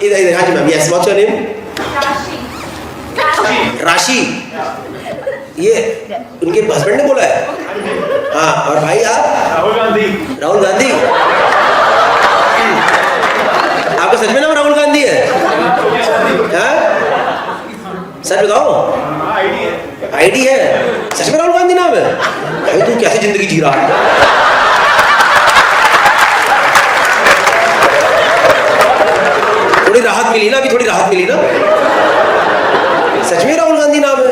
इधर हाँ जी ma'am, yes, what's your name? Rashi. ये उनके हस्बैंड ने बोला है? हाँ, और भाई आप? राहुल गांधी। राहुल गांधी? आपका सच में नाम राहुल गांधी है? हाँ? सच बताओ। आईडी है? सच में राहुल गांधी नाम है? भाई तू कैसी जिंदगी जी रहा है? थोड़ी राहत मिली ना, अभी थोड़ी राहत मिली ना? सच में राहुल गांधी नाम है?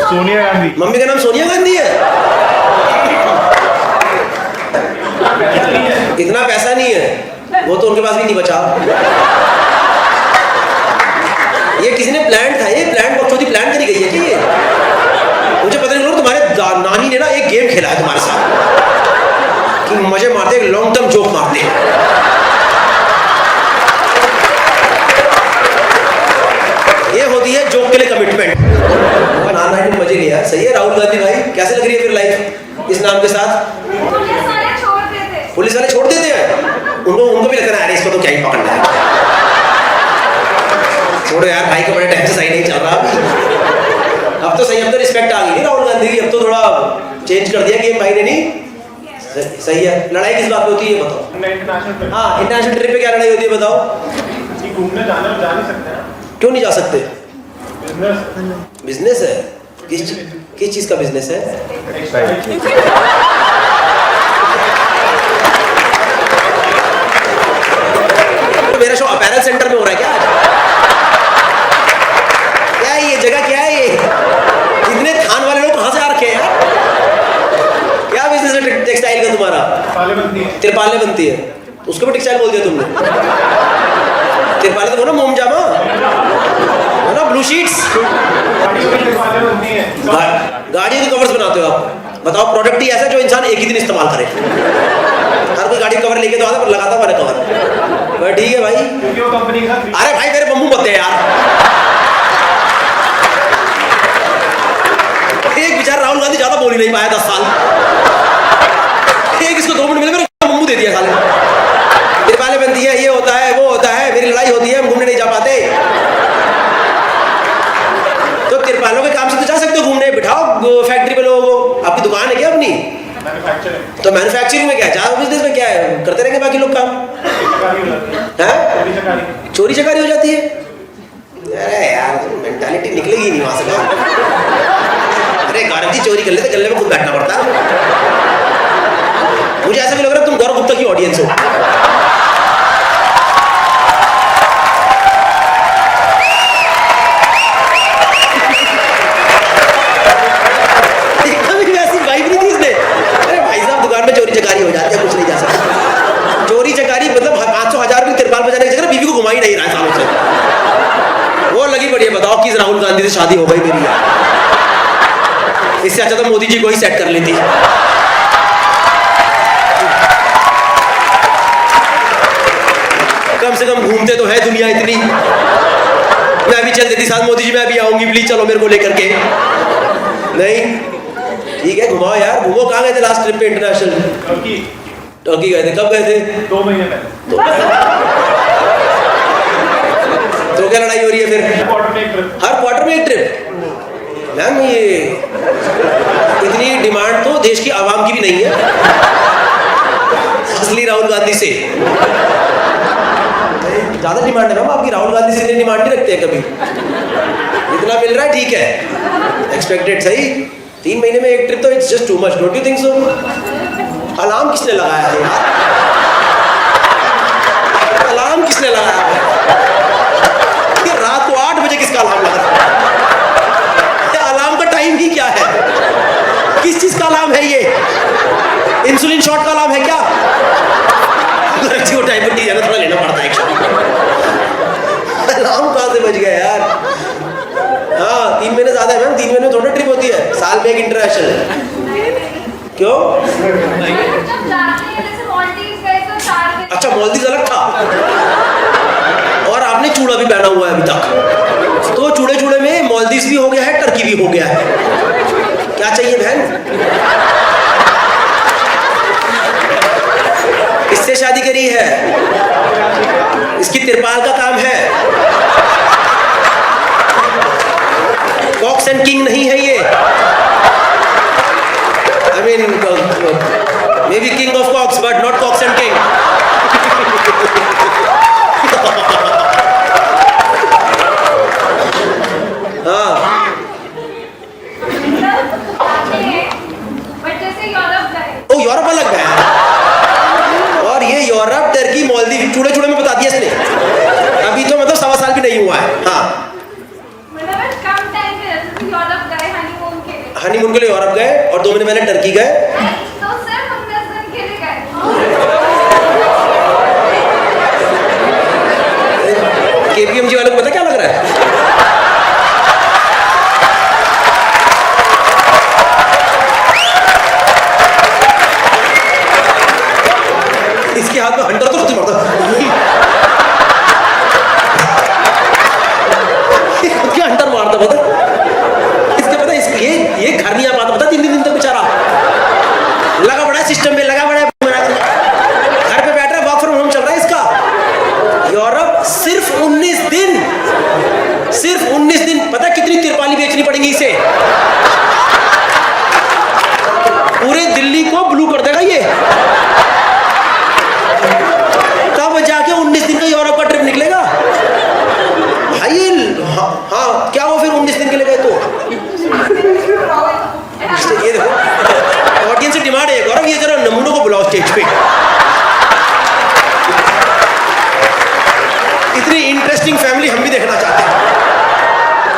सोनिया गांधी। मम्मी का नाम सोनिया गांधी है? इतना पैसा नहीं है, वो तो उनके पास भी नहीं बचा। ये किसी ने प्लान था, ये प्लान बकचोदी प्लान करी गई है कि ये? मुझे पता नहीं, तुम्हारे नानी ने ना एक गेम खेला है तुम्हारे साथ कि मजे मारते, एक लॉन्ग टर्म जोक मारते हैं। ये होती है जोक के लिए कमिटमेंट। नाम भाई ने मजे लिया, सही है। राहुल गांधी भाई, कैसे लग रही है फिर लाइफ इस नाम के साथ? पुलिस वाले छोड़ देते हैं उनको भी लगता है अरे इसको तो क्या ही पकड़ना है। छोड़ो यार, भाई को बड़े टाइम से सही नहीं चल रहा। अब तो सही, अब तो रिस्पेक्ट आ गई नहीं राहुल गांधी की, अब तो थोड़ा चेंज कर दिया गेम भाई ने, नहीं? सही है। लड़ाई किस बात पे होती है ये बताओ? हाँ, इंटरनेशनल ट्रिप पे क्या लड़ाई होती है बताओ? घूमने जाना जा नहीं सकते हैं। क्यों नहीं जा सकते? बिजनेस। बिजनेस है? किस चीज का बिजनेस है? तो मेरा शो अपैरल सेंटर में हो रहा है क्या आज? क्या है ये जगह, क्या है ये? इतने थान वाले लोग कहाँ से आ रखे हैं यार? क्या बिजनेस है टेक्सटाइल का तुम्हारा? तिरपालें बनती है, उसको भी टेक्सटाइल बोल दिया तुमने। तिरपालें तो बोलो, मोम जामा है ना, ब्लू शीट्स। गाड़ी के कवर्स बनाते हो आप? बताओ, प्रोडक्ट ही ऐसा जो इंसान एक ही दिन इस्तेमाल करे। हर कोई गाड़ी कवर लेके तो आता, पर लगाता हमारे कवर। ठीक है भाई। अरे भाई मेरे बम्बू मत दे यार। एक बेचारा राहुल गांधी ज्यादा बोल ही नहीं पाया 10 साल। एक इसको 2 मिनट मिले, मेरे बम्बू दे दिया खाली। तिरपालें बनती है, ये होता है, वो होता है, मेरी लड़ाई होती है, हम घूमने नहीं जा पाते। तो तिरपालों के काम से तो जा सकते हो घूमने, बिठाओ फैक्ट्री पे लोगों को। आपकी दुकान है क्या अपनी? तो मैन्युफैक्चरिंग में क्या है, ज्यादा बिजनेस में क्या है, करते रहेंगे बाकी लोग काम। चोरी चकारी हो जाती है? अरे यार, मेंटालिटी निकलेगी नहीं वहां से। अरे गारंटी चोरी कर लेते, गले में खुद बैठना पड़ता। मुझे ऐसा भी लग रहा है तुम गौरव गुप्ता की ऑडियंस हो। चकारी हो जाती है, कुछ नहीं जा सकता। चोरी चकारी मतलब 500,000 की तिरपाल बजाने की जगह बीवी को घुमा ही नहीं रहा है सालों से। वो लगी पड़ी है, बताओ किस राहुल गांधी से शादी हो गई मेरी। इससे अच्छा तो मोदी जी को ही सेट कर लेती। कम से कम घूमते तो है दुनिया इतनी। मैं भी चल देती साथ मोदी जी, मैं भी आऊंगी, प्लीज चलो मेरे को लेकर के। नहीं, ठीक है घुमाओ यार। घूमो। कहाँ गए थे लास्ट ट्रिप पे इंटरनेशनल? टर्की गए थे। कब गए थे? 2 महीने पहले। तो क्या लड़ाई हो रही है फिर? हर क्वार्टर में एक ट्रिप? मैम ये इतनी डिमांड तो देश की आवाम की भी नहीं है असली राहुल गांधी से। ज्यादा डिमांड है मैम आपकी, राहुल गांधी से इतनी डिमांड नहीं रखते हैं कभी। इतना मिल रहा है ठीक है, एक्सपेक्टेड सही। 3 महीने में एक ट्रिप तो it's just too much, don't you think so? Alarm किसने लगाया है यार? अलार्म किसने लगाया है? रात को 8 बजे किसका अलार्म लगा? अलार्म का टाइम ही क्या है? किस चीज का अलार्म है ये? इंसुलिन शॉट का अलार्म है क्या? अच्छी वो डायबिटीज है ना, थोड़ा लेना पड़ता है। अलार्म कहाँ से बज गया यार? हाँ 3 महीने ज्यादा है मैम, 3 महीने में थोड़ा ट्रिप होती है, साल में एक इंटरनेशनल। क्यों? अच्छा मालदीव अलग था और आपने चूड़ा भी पहना हुआ है अभी तक, तो चूड़े चूड़े में मालदीव भी हो गया है, टर्की भी हो गया है। क्या चाहिए बहन? इससे शादी करी है? इसकी तिरपाल का काम है, कॉक्स एंड किंग नहीं है ये। I mean maybe king of cocks but not cocks and king. हाँ ओ यूरोप अलग गया, और ये यूरोप, टर्की, मालदीव, चूड़े चूड़े में बता दिया इसने। अभी तो मतलब 1.25 साल भी नहीं हुआ है। हाँ हनीमून के लिए यूरोप गए और 2 महीने पहले टर्की गए। केपीएमजी वालों को पता क्या लग रहा है? इसके हाथ में हंटर तो नहीं मारता, खुद के हंटर मारता पता। इसके पता ये घर नहीं आ पाता पता, 3 दिन तक बेचारा लगा पड़ा है सिस्टम में, लगा पड़ा है घर पे बैठ रहा है, वर्क फ्रॉम होम चल रहा है इसका। यूरोप सिर्फ 19 दिन, पता कितनी तिरपाली बेचनी पड़ेगी इसे? पूरे दिल्ली को ब्लू कर देगा ये, तब जाके 19 दिन का यूरोप का ट्रिप निकलेगा भाई। हाँ क्या वो फिर 19 दिन के लिए गए तो ये देखो ऑडियंस से डिमांड है गौरव, ये जरा नमूनों को बुलाओ स्टेज पे। इतनी इंटरेस्टिंग फैमिली हम भी देखना चाहते हैं।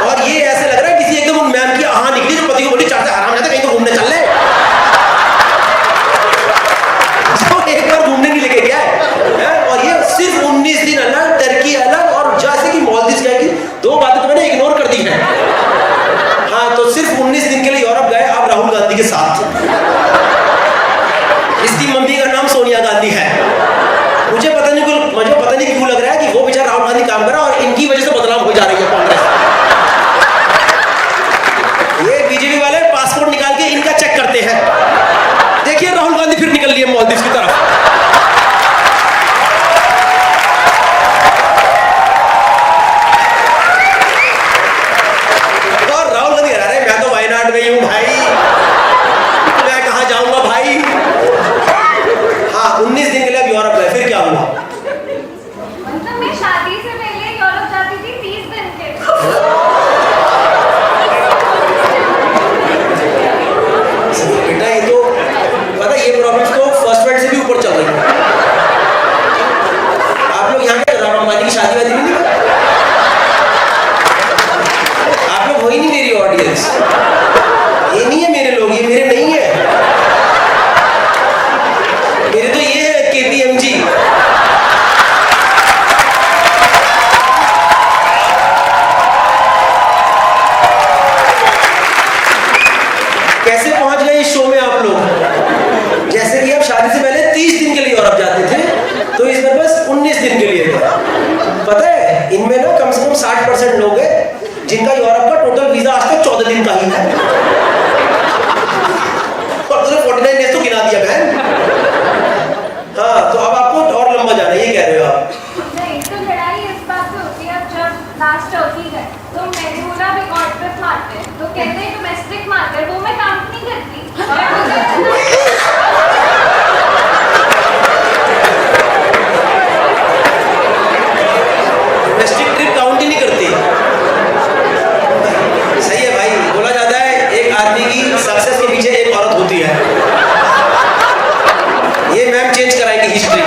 और ये ऐसे लग रहा है किसी एकदम मैम की आहा निकली जो पति को बोली चाहते आराम जाता कहीं तो घूमने चल ले, जो एक बार घूमने नहीं लेके गया है। और ये सिर्फ 19 दिन अलग, टर्की अलग, और जैसे कि मालदीव जाएगी। 2 बातें तो मैंने इग्नोर कर दी है। हाँ तो सिर्फ 19 दिन के लिए यूरोप गए आप राहुल गांधी के साथ। इसकी मम्मी का नाम सोनिया गांधी है। मुझे पता नहीं क्यों लग रहा है कि वो बेचारा राहुल गांधी काम कर रहा है और इनकी वजह से बदलाव हो जा रही है कांग्रेस। ये बीजेपी वाले पासपोर्ट निकाल के इनका चेक करते हैं। देखिए राहुल गांधी फिर निकल लिए मालदीव की तरफ। और राहुल गांधी कह रहे मैं तो वायनाड में ही हूं भाई, मैं कहां जाऊंगा भाई। हाँ 19 दिन के लिए अब यूरोप गए, फिर क्या हुआ? मतलब मैं शादी से पहले यूरोप जाती थी 30 दिन के लिए। बेटा ये तो पता ये प्रॉब्लम्स तो फर्स्ट वर्ल्ड से भी ऊपर चल रही है। आप लोग यहाँ के राम अंबानी की शादी वादी नहीं, आप लोग हो ही नहीं मेरी ऑडियंस। ये नहीं है मेरे लोग, ये मेरे नहीं है, मेरे तो ये है केपीएमजी। कैसे पहुंच गए इस शो में आप लोग? जैसे कि आप शादी से पहले 30 दिन के लिए यूरोप जाते थे, तो इस बार बस 19 दिन के लिए थे। पता है इनमें ना कम से कम 60% लोग हैं जिनका यूरोप का टोटल वीजा आज तक 14 दिन का ही है। और तुमने 49 डेज तो गिना दिया बहन। हाँ तो अब आपको और लंबा जाना है, ये कह रहे हो आप? नहीं तो लड़ाई इस बात पे होती है। अब जब लास्ट टर्की गए तो मैंने बोला भी कॉर्पोरेट मारते हैं, तो कहते हैं डोमेस्टिक मार्केट, वो मैं काम नहीं करती। डोमेस्टिक ट्रिप काउंट ही नहीं करती। सही है भाई, बोला जाता है एक आदमी की सक्सेस के पीछे एक औरत होती है। ये मैम चेंज कराएंगे हिस्ट्री।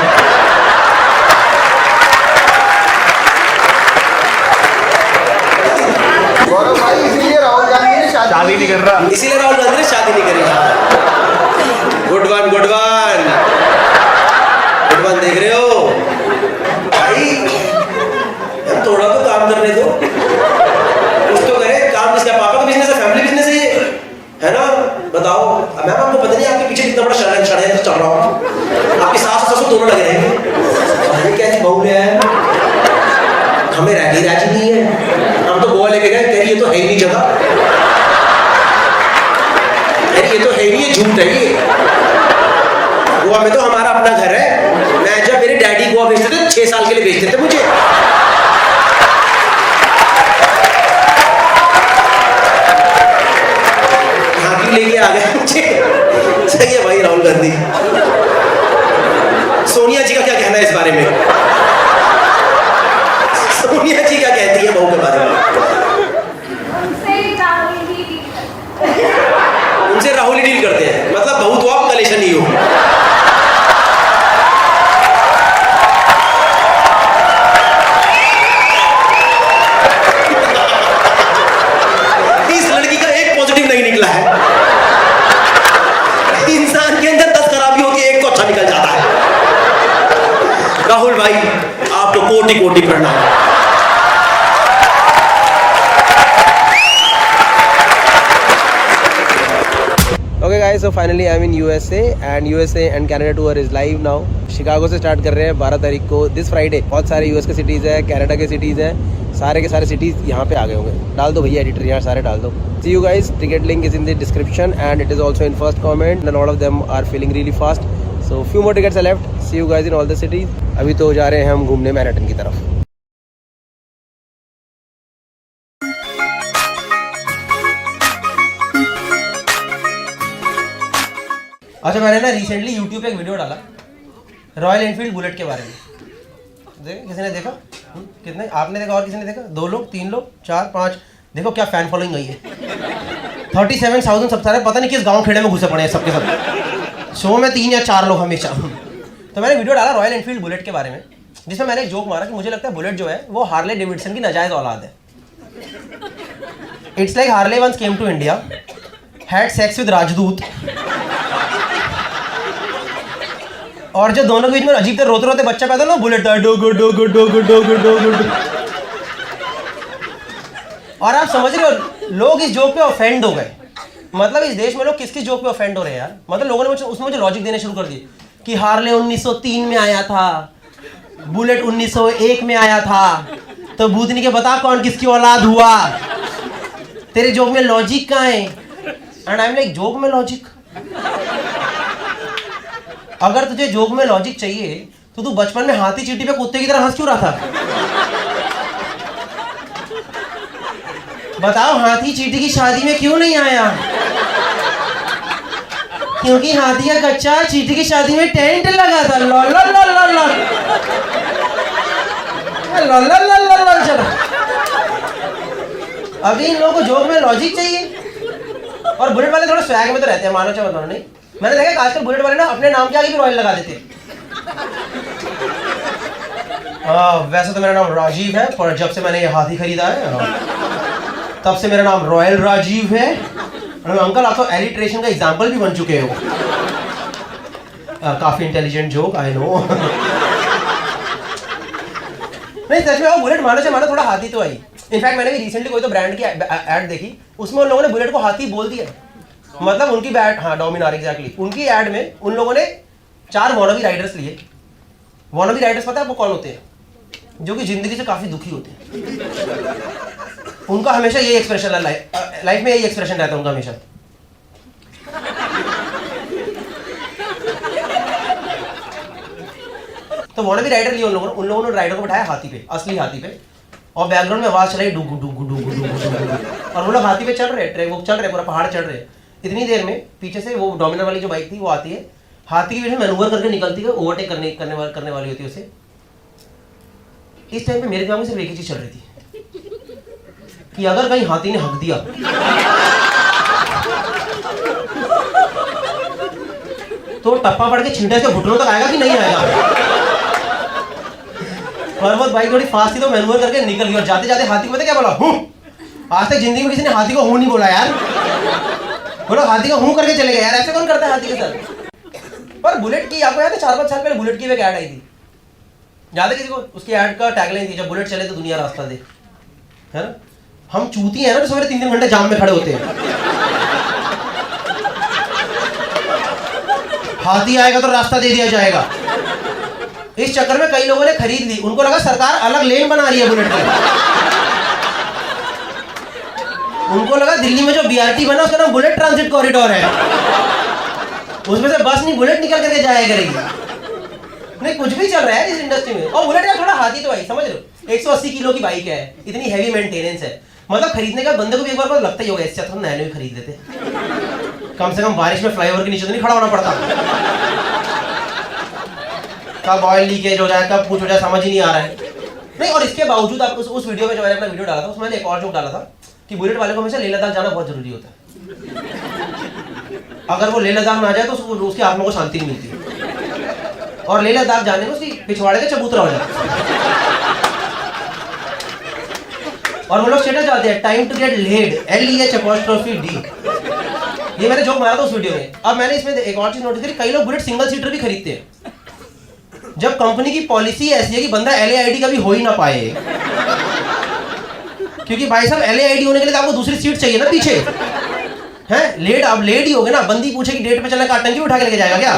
गौरव भाई इसीलिए राहुल गांधी ने शादी नहीं कर रहा। इसीलिए राहुल गांधी ने शादी नहीं करी। Good one good one good one, देख रहे हो भाई? हम थोड़ा तो काम करने दो, कुछ तो करे। काम किसका? पापा का बिजनेस है, फैमिली बिजनेस है ये, है ना? बताओ मैम, आपको पता नहीं आपके पीछे कितना बड़ा षड्यंत्र चल रहा हो। आपकी सास ससुर दोनों लगे रहेंगे। क्या बहू ले आए, हमें राजी नहीं है। हम तो गोवा लेके गए, कह रही ये तो है ही नहीं जगह, अरे ये तो है ही नहीं, ये झूठ है ये। गोवा में तो हमारा अपना घर है। मैं जब मेरे डैडी गोवा भेजते थे 6 साल के लिए भेजते थे मुझे। हाँ क्यों लेके आ गए मुझे। सही है भाई राहुल गांधी। सोनिया जी का क्या कहना है इस बारे में? सोनिया जी क्या कहती है बहू के बारे में? उनसे राहुल ही डील करते हैं, मतलब बहू तो आप कलेशन ही हो। इस लड़की का एक पॉजिटिव नहीं निकला है। इंसान के अंदर 10 खराबी होती है, एक तो अच्छा निकल जाता है। राहुल भाई आपको कोटि कोटि प्रणाम। Okay guys, so finally I'm in USA and USA and Canada tour is live now. Chicago से स्टार्ट कर रहे हैं 12 तारीख को, दिस फ्राइडे। बहुत सारे यूएस के सिटीज़ है, कनाडा के सिटीज़ हैं, सारे के सारे सिटीज़ यहाँ पे आ गए होंगे। डाल दो भैया एडिटर, यहाँ सारे डाल दो। See you guys, ticket link is in the description and it is also in first comment and a lot of them are filling really fast. So few more tickets are left. See you guys in all the cities. अभी तो जा रहे हैं हम घूमने Manhattan की तरफ। अच्छा मैंने ना रिसेंटली यूट्यूब पे एक वीडियो डाला रॉयल एनफील्ड बुलेट के बारे में। किसी ने देखा? कितने? आपने देखा और किसी ने देखा? 2 लोग, 3 लोग, 4, 5। देखो क्या फैन फॉलोइंग गई है। 37,000 सब सारे, पता नहीं किस गांव खेड़े में घुसे पड़े हैं सबके सब। शो में 3 या 4 लोग हमेशा। तो मैंने वीडियो डाला रॉयल एनफील्ड बुलेट के बारे में, जिसमें मैंने एक जोक मारा कि मुझे लगता है बुलेट जो है वो हार्ले डेविडसन की नाजायज औलाद है। It's like Harley once came to India, had sex with Rajdoot, और जो दोनों के बीच में अजीब तरह रोते रोते बच्चा पैदा ना, बुलेट डोगो डोगो डोगो डोगो डोगो। और आप समझ रहे हो लोग इस जोक पे ऑफेंड हो गए। मतलब इस देश में लोग किस जोक पे ऑफेंड हो रहे हैं यार। मतलब लोगों ने उसमें मुझे लॉजिक देने शुरू कर दिए कि हार्ले 1903 में आया था, बुलेट 1901 में आया था, तो भूतनी के बता कौन किसकी औलाद हुआ। तेरे जोक में लॉजिक कहाँ है? And I am like, joke में लॉजिक? अगर तुझे जोक में लॉजिक चाहिए तो तू बचपन में हाथी चींटी पे कुत्ते की तरह हंस क्यों रहा था? बताओ, हाथी चींटी की शादी में क्यों नहीं आया? क्योंकि हाथी का कच्चा चींटी की शादी में टेंट लगा था। Lol lol lol lol lol lol lol lol lol. चलो अभी इन लोगों को जोक में लॉजिक चाहिए। और बुलेट वाले थोड़ा स्वैग में तो रहते हैं, मानो चाहे बताओ। नहीं, मैंने देखा आजकल बुलेट वाले ना अपने नाम के आगे भी रॉयल लगा देते हैं। वैसे तो मेरा नाम राजीव है, पर जब से मैंने ये हाथी खरीदा है तब से मेरा नाम रॉयल राजीव है। अंकल आप तो एलिट्रेशन का एग्जाम्पल भी बन चुके हो। काफी इंटेलिजेंट जोक, आई नो। नहीं सच में वो बुलेट मानो से मानो थोड़ा हाथी तो आई। इनफैक्ट मैंने भी रिसेंटली कोई तो ब्रांड की एड देखी, उसमें उन लोगों ने बुलेट को हाथी बोल दिया। मतलब उनकी बैड, हाँ डोमिनार एग्जैक्टली, उनकी एड में उन लोगों ने 4 वॉनबी राइडर्स लिए। वॉनबी राइडर्स पता है आपको कौन होते हैं? जो कि जिंदगी से काफी दुखी होते हैं। उनका हमेशा यही एक्सप्रेशन है, लाइफ में यही एक्सप्रेशन रहता है उनका हमेशा। तो वॉनबी राइडर लिए उन लोगों ने राइडर को बैठाया हाथी पे, असली हाथी पे, और बैकग्राउंड में आवाज चल रही डुगु डुगु डुगु डुगु, और वो लोग हाथी पे चढ़ रहे, वो चल रहे, पूरा पहाड़ चढ़ रहे। इतनी देर में पीछे से वो डोमिनर वाली जो बाइक थी वो आती है, हाथी की वजह से मैनूवर करके निकलती है, ओवरटेक करने वाली होती है उसे। इस टाइम पे मेरे दिमाग में सिर्फ एक ही चीज चल रही थी कि अगर कहीं हाथी ने हक दिया तो टप्पा पड़ के छींटे से घुटनों तक आएगा कि नहीं आएगा। पर्वत बाइक थोड़ी फास्ट थी तो मैनूवर करके निकल गई, और जाते जाते हाथी को पता क्या बोला? हूं। आज तक जिंदगी में किसी ने हाथी को हूं नहीं बोला यार। वो लोग हाथी को हूं करके चले गए यार, ऐसे कौन करता है हाथी के साथ? पर बुलेट की आपको याद है 4-5 साल पहले बुलेट की एक ऐड आई थी, याद है किसी को? उसकी ऐड का टैगलाइन थी, जब बुलेट चले तो दुनिया रास्ता दे, है ना? हम चूती हैं ना, तो सवेरे 3-3 घंटे जाम में खड़े होते हैं। हाथी आएगा तो रास्ता दे दिया जाएगा। इस चक्कर में कई लोगों ने खरीद ली, उनको लगा सरकार अलग लेन बना रही है बुलेट की। उनको लगा दिल्ली में जो बीआरटी बना उसका नाम बुलेट ट्रांजिट कॉरिडोर है, उसमें से बस नहीं बुलेट निकल करके जाया करेगी। नहीं कुछ भी चल रहा है इस इंडस्ट्री में। और बुलेट यार थोड़ा हाथी तो भाई समझ लो, 180 किलो की बाइक है, इतनी हैवी मेंटेनेंस है, मतलब खरीदने का बंदे को भी एक बार लगता ही होगा इससे अच्छा नया ही खरीद लेते, कम से कम बारिश में फ्लाईओवर के नीचे तो नहीं खड़ा होना पड़ता। कब ऑयल लीकेज हो जाए, कब कुछ हो जाए, समझ ही नहीं आ रहा है। नहीं, और इसके बावजूद आप उस वीडियो में जो मैंने अपना वीडियो डाला था उसमें मैंने एक और जोक डाला था कि बुलेट वाले को हमेशा लेह लद्दाख जाना बहुत जरूरी होता है। अगर वो लेह लद्दाख ना जाए तो उसकी आत्मा को शांति नहीं मिलती, और लेह लद्दाख जाने में उसकी पिछवाड़े के चबूतरा हो जाता है। और वो लोग स्टेटस डालते हैं time to get lead, LEH'D। ये मैंने जोक मारा था उस वीडियो में। अब मैंने इसमें एक और चीज नोटिस करी, कई लोग बुलेट सिंगल सीटर भी खरीदते हैं, जब कंपनी की पॉलिसी ऐसी है कि बंदा LAID का भी हो ही ना पाए, क्योंकि भाई साहब LAID होने के लिए तो आपको दूसरी सीट चाहिए ना पीछे, हैं? लेट अब लेट ही हो गए ना, बंदी पूछेगी डेट पे चलने का, टंकी उठा के लेके जाएगा क्या?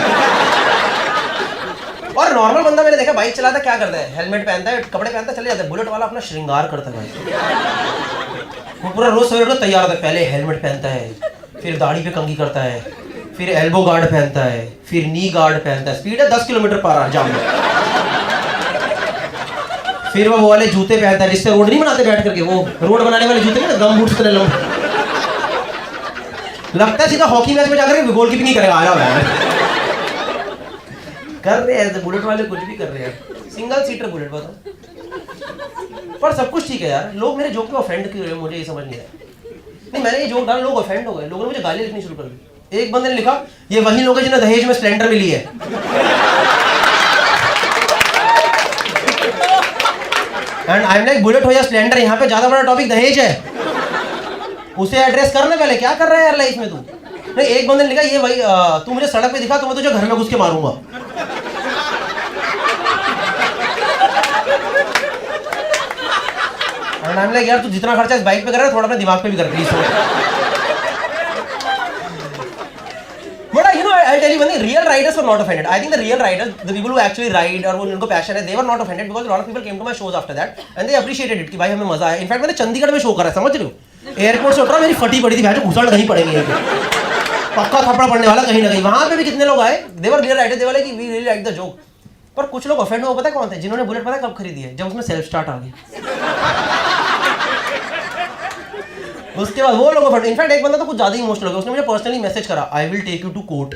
और नॉर्मल बंदा मैंने देखा बाइक चलाता क्या करता है, हेलमेट पहनता है, कपड़े पहनता है, चले जाता है। बुलेट वाला अपना श्रृंगार करता है भाई, वो पूरा रोज सवेरे तैयार होता है, पहले हेलमेट पहनता है, फिर दाढ़ी पे कंघी करता है, फिर एल्बो गार्ड पहनता है, फिर नी गार्ड पहनता है, स्पीड है 10 किलोमीटर पर आवर जाम में, फिर वो वाले जूते पहनता है जिससे रोड नहीं बनाते बैठ करके, वो रोड बनाने वाले जूते ना गम बूट्स तरह लगता है सीधा हॉकी मैच में जाकर गोलकीपिंग नहीं करेगा, आया हुआ है। कर रहे हैं बुलेट वाले, कुछ भी कर रहे हैं, सिंगल सीटर बुलेट बताओ। पर सब कुछ ठीक है यार, लोग मेरे जोक पे ऑफेंड क्यों रहे हैं मुझे ये समझ नहीं आया। नहीं, मैंने ये जोक डाला, लोग ऑफेंड हो गए, लोगों ने मुझे गाली लिखनी शुरू कर दी। एक बंदे ने लिखा, ये वही लोग हैं जिन्हें दहेज में स्प्लेंडर मिली है। And I am like, bullet हो या स्प्लेंडर, यहाँ पे ज्यादा बड़ा टॉपिक दहेज है, उसे एड्रेस करना पहले। क्या कर रहा है यार लाइफ में तू? नहीं, एक बंदे ने लिखा, ये भाई तू मुझे सड़क पे दिखा तो मैं तुझे घर में घुस के मारूंगा। एंड आई एम लाइक, यार तू जितना खर्चा इस बाइक पे कर रहा है थोड़ा अपने दिमाग पे भी कर please. But you know, I'll tell you one thing, real riders were not offended. I think the real riders, the people who actually ride और वो उनको पैशन है, they were not offended because a lot of people came to my shows after that and they appreciated it कि भाई हमें मजा आया। In fact मैंने चंडीगढ़ में शो करा है, समझ रहे हो? एयरपोर्ट से उतरा, मेरी फटी पड़ी थी, भाई घुसड़ कहीं पड़ेगी, पक्का थप्पड़ पड़ने वाला कहीं ना कहीं। वहां पे भी कितने लोग आए, they were real riders, they were like we really like the joke। पर कुछ लोग ऑफेंड हुए, पता है कौन थे? जिन्होंने बुलेट पता है कब खरीदी है? जब उसमें सेल्फ स्टार्ट आ गई, उसके बाद वो लोग। इनफैक्ट एक बंदा तो कुछ ज्यादा इमोशनल हो गया, उसने मुझे पर्सनली मैसेज करा, I will take you to court,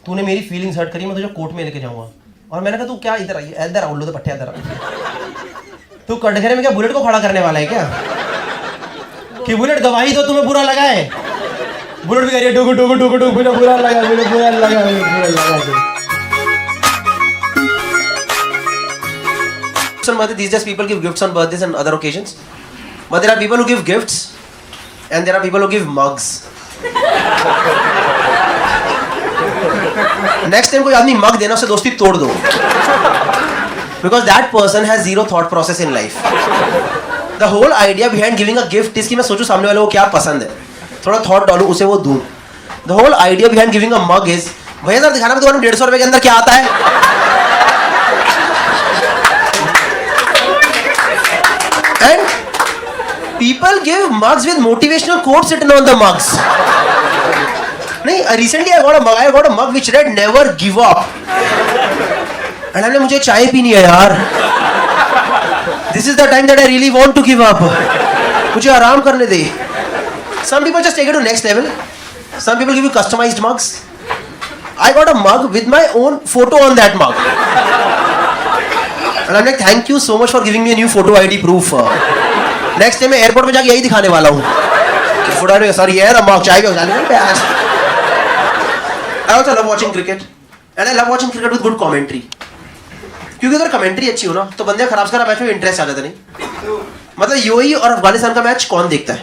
तूने मेरी फीलिंग्स हर्ट करी, मैं तुझे कोर्ट में लेके जाऊंगा। और मैंने कहा तू क्या इधर आई, इधर आ उल्लू तो पट्टे, इधर तू कटघरे में क्या बुलेट को खड़ा करने वाला है क्या कि बुलेट गवाही तो तुम्हें बुरा लगा है? बुलेट भी कह रही है डुगु डुगु डुगु डुगु, मुझे बुरा लगा, मुझे बुरा लगा, मुझे बुरा लगा। These days people give gifts on birthdays and other occasions. But there are people who give gifts and there are people who give mugs. Next time कोई आदमी मग देना, उससे दोस्ती तोड़ दो, because that person has zero thought process in life. The whole idea behind giving a gift is कि मैं सोचूं सामने वाले को क्या पसंद है, थोड़ा थॉट डालूं, उसे वो दूं। The whole idea behind giving a mug is, भैया सर दिखाना दुकान में 150 रुपए के अंदर क्या आता है। And people give mugs with motivational quotes written on the mugs. नहीं, recently I got a mug which read never give up. And हमने मुझे चाय पीनी है यार. This is the time that I really want to give up. मुझे आराम करने दे. Some people just take it to next level. Some people give you customized mugs. I got a mug with my own photo on that mug. And I'm like, thank you so much for giving me a new photo ID proof. Next time मैं airport में जाके यही दिखाने वाला हूँ। Photo ID, sir ये है ना मग, चाय भी हो जाने में प्यास। I also love watching cricket and I love watching cricket with good commentary. क्योंकि अगर कमेंट्री अच्छी हो ना तो बंदे खराब से खराब मैच में इंटरेस्ट आ जाता नहीं। मतलब यूएई और अफगानिस्तान का मैच कौन देखता है?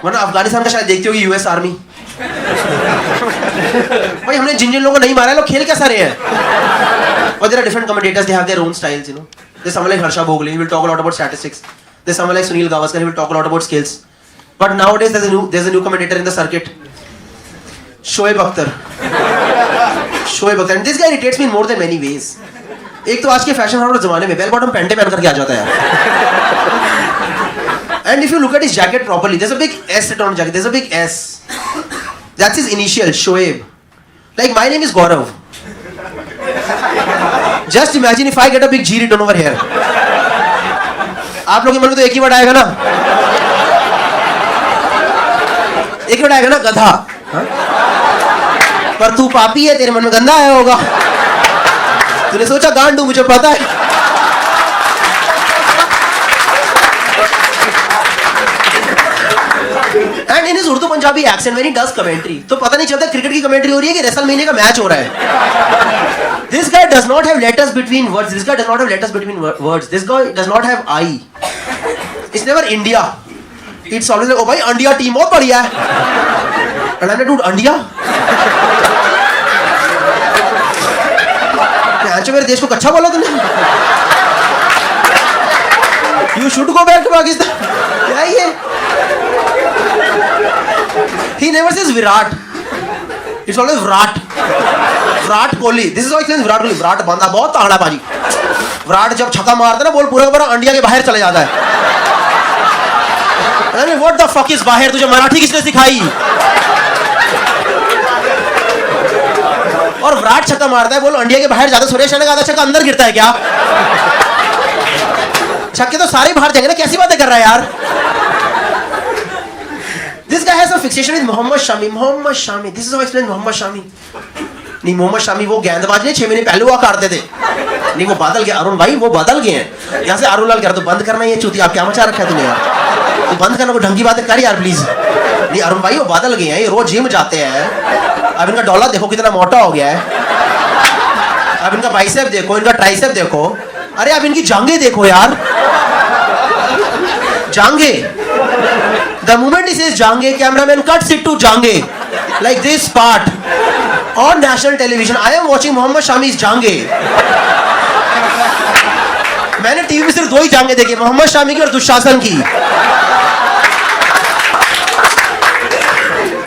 वरना अफगानिस्तान का शायद देखती होगी यूएस आर्मी। भाई हमने जिन लोगों को नहीं मारा है, लोग खेल कैसा रहे हैं? But there are different commentators, they have their own styles, you know. There's someone like Harsha Bhogle, he will talk a lot about statistics. There's someone like Sunil Gavaskar, he will talk a lot about skills. But nowadays there's a new commentator in the circuit. Shoaib Akhtar. And this guy irritates me in more than many ways. एक तो आज के fashion forward जमाने में bell bottom पैंटे पहन करके आ जाता है। And if you look at his jacket properly, there's a big S written on the jacket. There's a big S. That's his initial, Shoaib. Like my name is Gaurav. Just imagine if I get a big G return over here, आप लोगों के मन में तो एक ही word आएगा ना, एक ही वर्ड आएगा ना, गधा। हाँ? पर तू पापी है, तेरे मन में गंदा आया होगा, तूने सोचा गांडू, मुझे पता है। And in his Urdu Punjabi accent when he does commentary, तो पता नहीं चलता क्रिकेट की कमेंट्री हो रही है कि रेसलमेनिया का मैच हो रहा है। This guy does not have letters between words, this guy does not have letters between words, this guy does not have I, it's never India, it's always O भाई India team बहुत बढ़िया है, and I dude India, आज मेरे देश को अच्छा बोला तूने, you should go back to Pakistan, क्या ये? He never says Virat. It's always Virat. Virat Kohli. This is why he says Virat Kohli. Virat बंदा बहुत तगड़ा बाजी। विराट जब छक्का मारता है ना, बोल पूरा का पूरा इंडिया के बाहर चले जाता है। अरे what the fuck is बाहर? तुझे मराठी किसने सिखाई? और विराट छक्का मारता है, बोल इंडिया के बाहर जाता है। सुरेश रैना का आधा छक्का अंदर गिरता है क्या? छक्के तो सारे बाहर जाएंगे ना, कैसी बातें कर रहा है यार? This guy has a fixation with Mohammad Shami. Mohammad Shami. This is how I explain Mohammad Shami. नहीं, मोहम्मद शामी वो गेंदबाज नहीं, 6 महीने पहले हुआ करते थे। नहीं, वो बदल गए अरुण भाई, वो बदल गए हैं। यहाँ से अरुण लाल कह रहा, तो बंद करना ये चूती, आप क्या मचा रखा है तूने यार? तो बंद करना, को ढंग की बातें कर यार प्लीज। नहीं अरुण भाई, वो बदल गए हैं, ये रोज जिम जाते हैं। अब इनका डॉलर देखो कितना मोटा हो गया है। अब इनका बाइसेप देखो, इनका ट्राइसेप देखो, अरे अब इनकी जांघें देखो यार, जांघें। The moment he says Jange, cameraman cuts it to Jange, like this part on national television. I am watching Mohammad Shami's Jange. मैंने टीवी में सिर्फ 2 ही जांगे देखी, मोहम्मद शामी की और दुशासन की।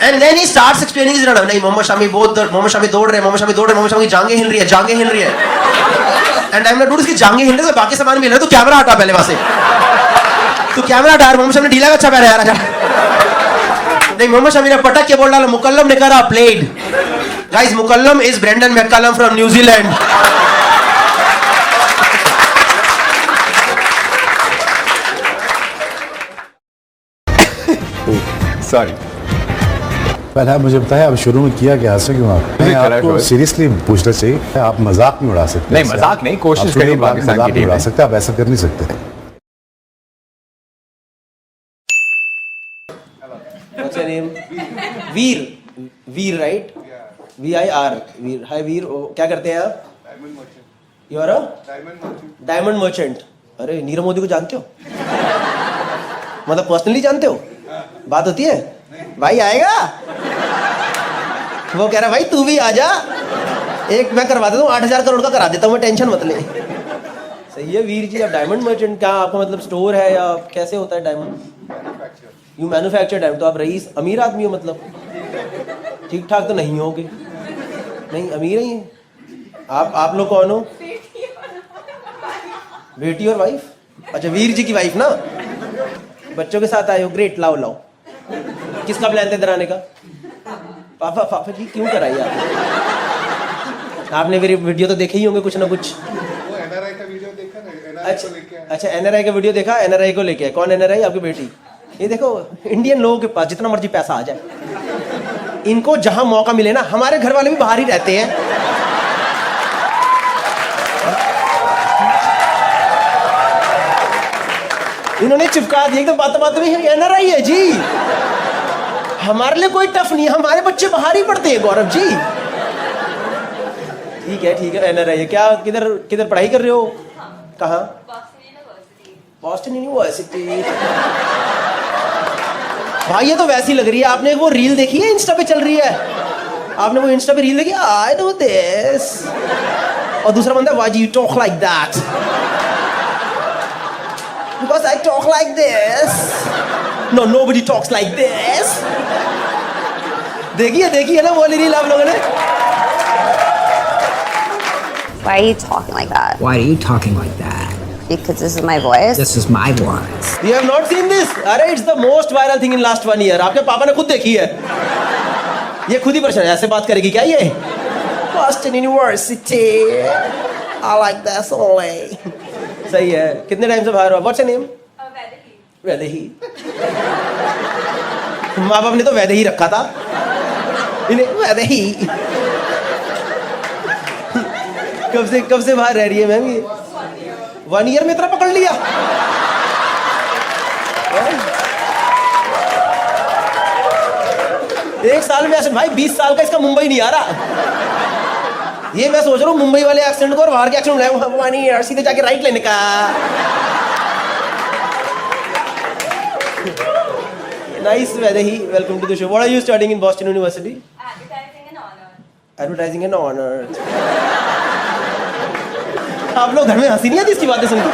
And then he starts explaining his run. नहीं, मोहम्मद शामी दौड़ रहे, मोहम्मद शामी दौड़ रहे, मोहम्मद शामी की जांगे हिल रही है, जांगे हिल रही है। And I'm like, dude, इसकी जांगे हिल रही है, बाकी सामान भी हिल रहा है, तो कैमरा हटा पहले वहां से। तो कैमरा हटा, मोहम्मद शामी ने ढीला अच्छा पहना यार। नहीं, मोहम्मद शामी ने पटक के बोल डाला, मुकल्लम ने करा played. Guys, McCullum is Brendon McCullum from न्यूजीलैंड। सॉरी। पहले आप मुझे बताएं, आप शुरू में किया क्या, हंसे क्यों आप? नहीं, आपको सीरियसली पूछना चाहिए, आप मजाक नहीं उड़ा सकते। नहीं, मजाक नहीं, कोशिश करिए पाकिस्तान की टीम उड़ा सकते, आप ऐसा कर नहीं सकते। What's your name? Veer right? VIR Veer. Hi Veer, क्या करते हैं आप? You are a diamond merchant. अरे नीरव मोदी को जानते हो? मतलब पर्सनली जानते हो? बात होती है? भाई आएगा? वो कह रहा भाई तू भी आ जा, एक मैं करवा देता हूँ, 8,000 करोड़ का करा देता हूँ मैं, टेंशन मत ले। सही है वीर जी। आप डायमंड मर्चेंट, क्या आपका मतलब स्टोर है या कैसे होता है डायमंड? You manufacture diamond. तो आप रईस अमीर आदमी हो मतलब? ठीक ठाक तो नहीं होगे? नहीं, अमीर ही हैं आप लोग कौन हो? बेटी और वाइफ? अच्छा, वीर जी की वाइफ ना, बच्चों के साथ आए हो, ग्रेट। लाओ लाओ, किसका प्लान था इधर आने का? पापा जी क्यों कराई आपने मेरी वीडियो तो देखे ही होंगे कुछ ना कुछ। वो NRI का वीडियो देखा ना, अच्छा, NRI का वीडियो देखा, NRI को लेके। कौन NRI? आपकी बेटी। ये देखो, इंडियन लोगों के पास जितना मर्जी पैसा आ जाए, इनको जहां मौका मिले ना, हमारे घर वाले भी बाहर ही रहते हैं। इन्होंने चिपका दिया एकदम बात में, NRI है जी, हमारे लिए कोई टफ नहीं है, हमारे बच्चे बाहर ही पढ़ते हैं गौरव जी। ठीक है NRI है। क्या किधर पढ़ाई कर रहे हो? कहाँ? Boston university. भाई ये तो वैसी लग रही है। आपने वो रील देखी है इंस्टा पे चल रही है? आपने वो इंस्टा पे रील देखी? I know this. और दूसरा बंदा, why do you talk like that? Because I talk like this. No, nobody talks like this. देखी है ना वो रील आप लोगों ने? Why are you talking like that? Why are you talking like that? Because this is my voice. This is my voice. You have not seen this? अरे it's the most viral thing in last 1 year. आपके पापा ने खुद देखी है। ये खुद ही परेशान है, ऐसे बात करेगी क्या ये? Boston University. I like that only. सही है. कितने टाइम से बाहर हो? What's your name? वैदेही. माँ बाप ने तो वैदेही रखा था. इन्हें वैदेही. कब से बाहर रह रही है मैम ये? 1 ईयर में इतना पकड़ लिया? एक साल में ऐसे भाई 20 साल का इसका मुंबई नहीं आ रहा. ये मैं सोच रहा हूँ मुंबई वाले एक्सेंट को और बाहर के एक्सेंट में 1 ईयर सीधे जाके राइट लेने का. Nice, Vaidehi. Welcome to the show. What are you studying in Boston University? Advertising and honors. आप लोग घर में हंसी नहीं आती इसकी बातें सुनकर?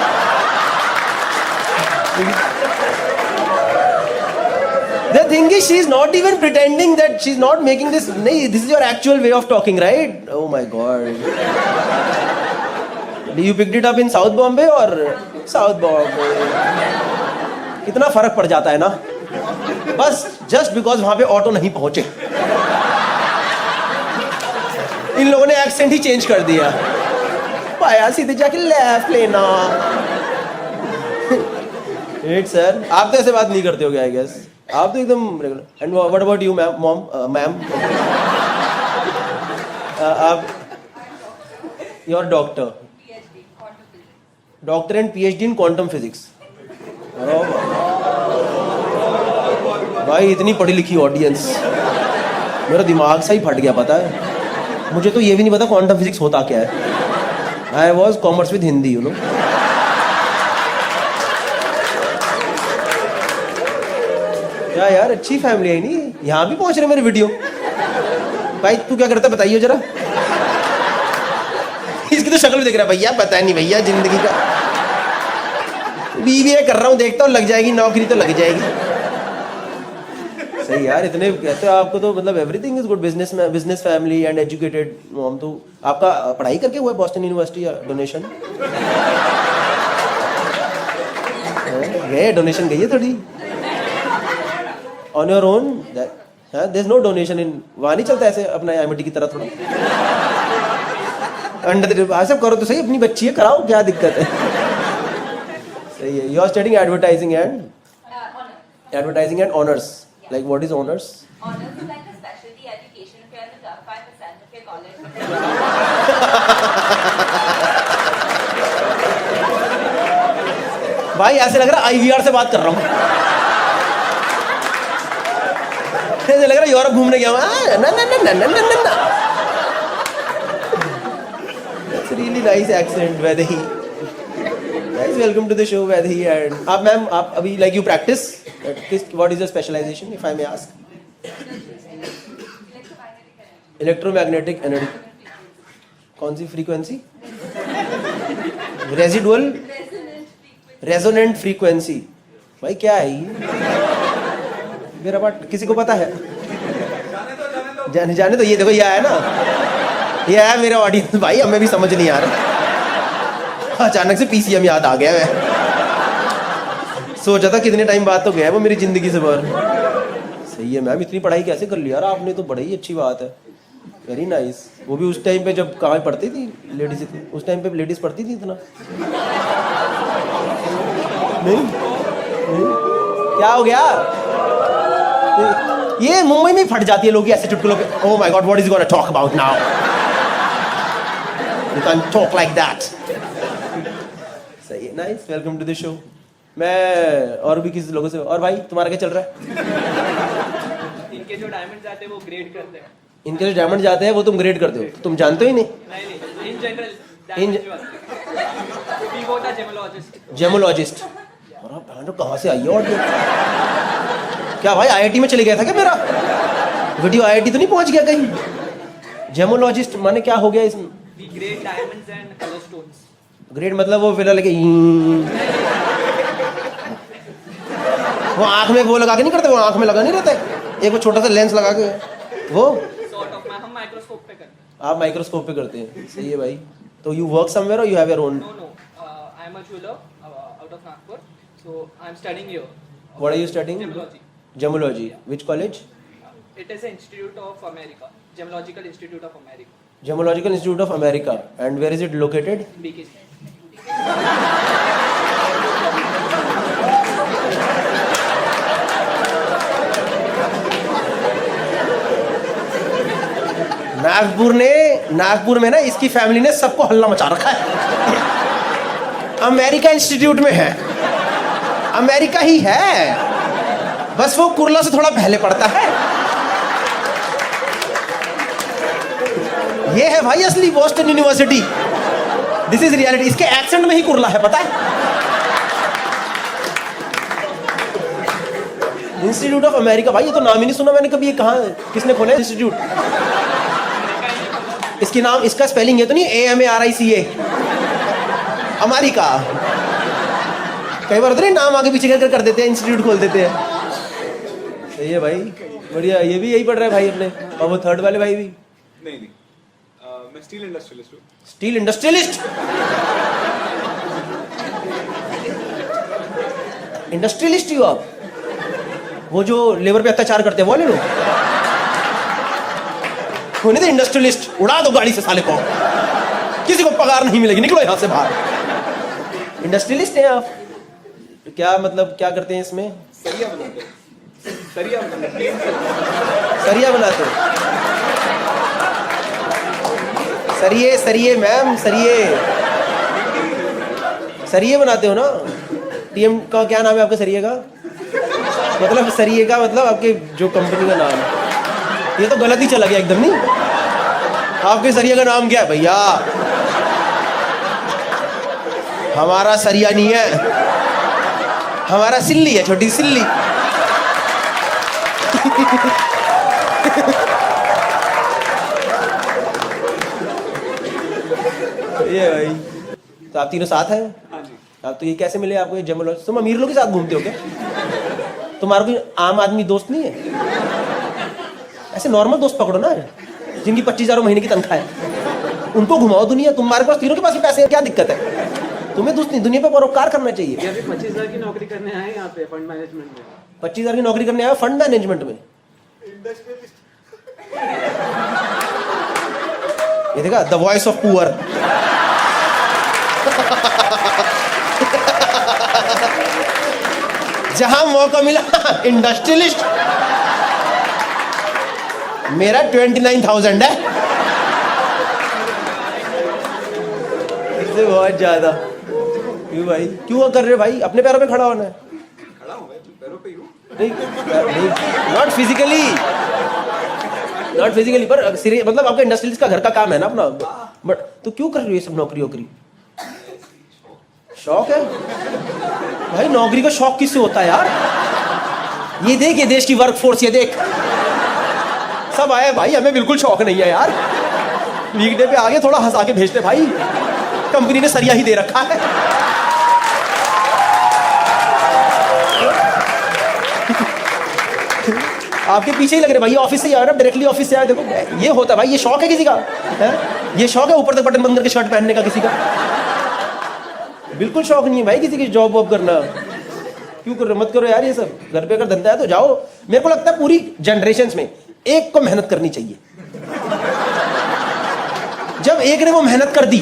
The thing is, she's not even pretending that she's not making this. नहीं, this is your actual way of talking, right? Oh my God. You picked it up in South Bombay or South Bombay? इतना फर्क पड़ जाता है ना? बस just because वहाँ पे ऑटो नहीं पहुँचे. इन लोगों ने एक्सेंट ही चेंज कर दिया. पाया सीधे जाके लेफ्ट लेना. Great sir. आप तो ऐसे बात नहीं करते हो क्या? I guess. आप तो एकदम regular. And what about you, ma'am? Ma'am. आप you're a doctor. Doctor and PhD in quantum physics. भाई इतनी पढ़ी लिखी ऑडियंस. मेरा दिमाग सा ही फट गया. पता है मुझे तो ये भी नहीं पता क्वांटम फिजिक्स होता क्या है. I was commerce with Hindi, you know. क्या यार अच्छी फैमिली है नहीं. यहाँ भी पहुंच रहे मेरे वीडियो. भाई तू क्या करता बताइए जरा. इसकी तो शक्ल भी देख रहा है भैया. पता नहीं भैया जिंदगी का. बीबीए कर रहा हूँ, देखता हूँ लग जाएगी नौकरी तो लग जाएगी. सही यार. इतने कहते हो आपको तो मतलब everything is good. Business family and educated mom. तो आपका पढ़ाई करके हुआ है बॉस्टन यूनिवर्सिटी या डोनेशन? गए डोनेशन गई है थोड़ी on your own. There is no donation in. वहाँ नहीं चलता ऐसे अपना एमटी की तरह थोड़ा अंडर सब करो तो सही. अपनी बच्ची है कराओ, क्या दिक्कत है. सही है. You are studying advertising and honours. Like what is honors? Honors is like a specialty education if you're in the top 5% of your college. भाई ऐसे लग रहा है IVR से बात कर रहा हूँ. ऐसे लग रहा है यूरोप घूमने गया हूँ. ना. That's really nice accent, Vaidehi. Guys, welcome to the show, Vaidehi. And आप मैम आप अभी like you practice. What is your specialization, if I may ask? Electromagnetic energy. कौन सी frequency? Residual? Resonant frequency. भाई क्या है ये? मेरा बात किसी को पता है? जाने तो ये देखो ये आया ना. ये आया मेरा ऑडियंस. भाई हमें भी समझ नहीं आ रहा. अचानक से PCM याद आ गया. मैं सोचा था कितने टाइम बाद तो गया वो मेरी जिंदगी से बाहर. सही है मैम. इतनी पढ़ाई कैसे कर लिया यार आपने? तो बड़ी ही अच्छी बात है. Very nice. वो भी उस टाइम पे जब कहाँ पढ़ती थी लेडीज. उस टाइम पे लेडीज पढ़ती थी इतना नहीं. क्या हो गया? ये मुंबई में फट जाती है लोग ऐसे चुटकुलों पे. Oh my god, what is gonna talk about now? You can talk like that. सही है. Nice. Welcome to the show. मैं और भी किसी लोगों से. और भाई तुम्हारा क्या चल रहा है? इनके जो डायमंड जाते हैं वो ग्रेड करते हैं. इनके जो डायमंड जाते हैं वो तुम ग्रेड करते हो? तुम जानते हो ही नहीं. In general gemmologist. कहाँ से आई है? और क्या भाई IIT में चले गया था क्या? मेरा वीडियो IIT तो नहीं पहुंच गया कहीं? जेमोलॉजिस्ट माने क्या हो गया इसमें? Grade diamonds and colour stones. Grade मतलब वो फिलहाल वो आंख में वो लगा के नहीं करते? वो आंख में लगा नहीं रहता है एक वो छोटा सा लेंस लगा के वो सॉर्ट ऑफ. हम माइक्रोस्कोप पे करते हैं. आप माइक्रोस्कोप पे करते हैं. सही है भाई. तो यू वर्क समवेयर और you have your own? No. I am a jeweler out of Nagpur. So I am studying here. What are you studying? Gemology. Gemology. Which college? It is an institute of America. Gemological Institute of America. Gemological Institute of America. And where is it located? BKC. Nagpur में ना इसकी family ने सबको हल्ला मचा रखा है. America institute में है, अमेरिका ही है, बस वो कुर्ला से थोड़ा पहले पड़ता है. ये है भाई असली Boston university. This is reality. इसके एक्सेंट में ही कुर्ला है, पता है. इंस्टीट्यूट ऑफ अमेरिका, भाई ये तो नाम ही नहीं सुना मैंने कभी. ये कहाँ, किसने खोला इंस्टीट्यूट? इसकी नाम, इसका स्पेलिंग ये तो नहीं AMARICA? अमेरिका. कई बार होता है नाम आगे पीछे कर देते हैं, इंस्टीट्यूट खोल देते हैं. सही है भाई, बढ़िया. ये भी यही पढ़ रहा है भाई अपने. और वो थर्ड वाले भाई भी? नहीं मैं स्टील इंडस्ट्रियलिस्ट हूँ. Steel industrialist? इंडस्ट्रियलिस्ट ही हो आप? वो जो लेबर पे अत्याचार करते हैं वो वाले लोग? होने दे इंडस्ट्रियलिस्ट. उड़ा दो गाड़ी से साले को, किसी को पगार नहीं मिलेगी, निकलो यहां से बाहर. इंडस्ट्रियलिस्ट हैं आप? क्या मतलब, क्या करते हैं इसमें? सरिया बनाते हैं. सरिया बनाते हैं. सरिया बनाते हो? सरिये मैम, सरिये बनाते हो ना? टीएम का क्या नाम है आपके सरिये का? मतलब सरिये का मतलब आपके जो कंपनी का नाम है. ये तो गलत ही चला गया एकदम. नहीं, आपके सरिया का नाम क्या है भैया? हमारा सरिया नहीं है, हमारा सिल्ली है, छोटी सिल्ली. ये भाई, तो आप तीनों साथ हैं? हाँ जी. आप तो ये कैसे मिले आपको? ये जेमोलॉजी, तुम अमीर लोग के साथ घूमते हो क्या? तुम्हारा कोई आम आदमी दोस्त नहीं है? ऐसे नॉर्मल दोस्त पकड़ो ना, जिनकी 25,000 महीने की तनख्वाह है, उनको घुमाओ दुनिया. तुम्हारे पास, तीनों के पास ही पैसे हैं, क्या दिक्कत है? तुम्हें दोस्त नहीं, दुनिया पे परोपकार करना चाहिए. 25,000 की नौकरी करने आए यहाँ पे फंड मैनेजमेंट में. 25,000 की नौकरी करने आया फंड मैनेजमेंट में? ये देखा, द वॉइस ऑफ पुअर. जहां मौका मिला इंडस्ट्रियलिस्ट. मेरा 29,000 है, इससे बहुत ज्यादा. क्यों भाई, क्यों कर रहे हो भाई? अपने पैरों पे खड़ा होना है. खड़ा हूँ मैं, पैरों पे ही हूँ. नहीं, नॉट फिजिकली, पर मतलब आपका इंडस्ट्रियलिस्ट का घर का काम है ना अपना. बट तो क्यों कर रहे हो ये सब नौकरी वोकरी? शौक है भाई. नौकरी का शौक किससे होता है यार? ये देख, ये देश की वर्कफोर्स, ये देख, सब आए भाई. हमें बिल्कुल शौक नहीं है यार. वीकडे पे आगे थोड़ा हंसा के भेजते भाई. कंपनी ने सरिया ही दे रखा है. आपके पीछे ही लग रहे भाई. ऑफिस से ही आ रहा, डायरेक्टली ऑफिस से आया. देखो ये होता है भाई, ये शौक है किसी का है? ये शौक है ऊपर तक बटन बंद करके शर्ट पहनने का किसी का? बिल्कुल शौक नहीं है भाई किसी की जॉब वॉब करना. क्यों कर रहे? मत करो यार ये सब. घर पे अगर धंधा है तो जाओ. मेरे को लगता है पूरी जनरेशन में एक को मेहनत करनी चाहिए. जब एक ने वो मेहनत कर दी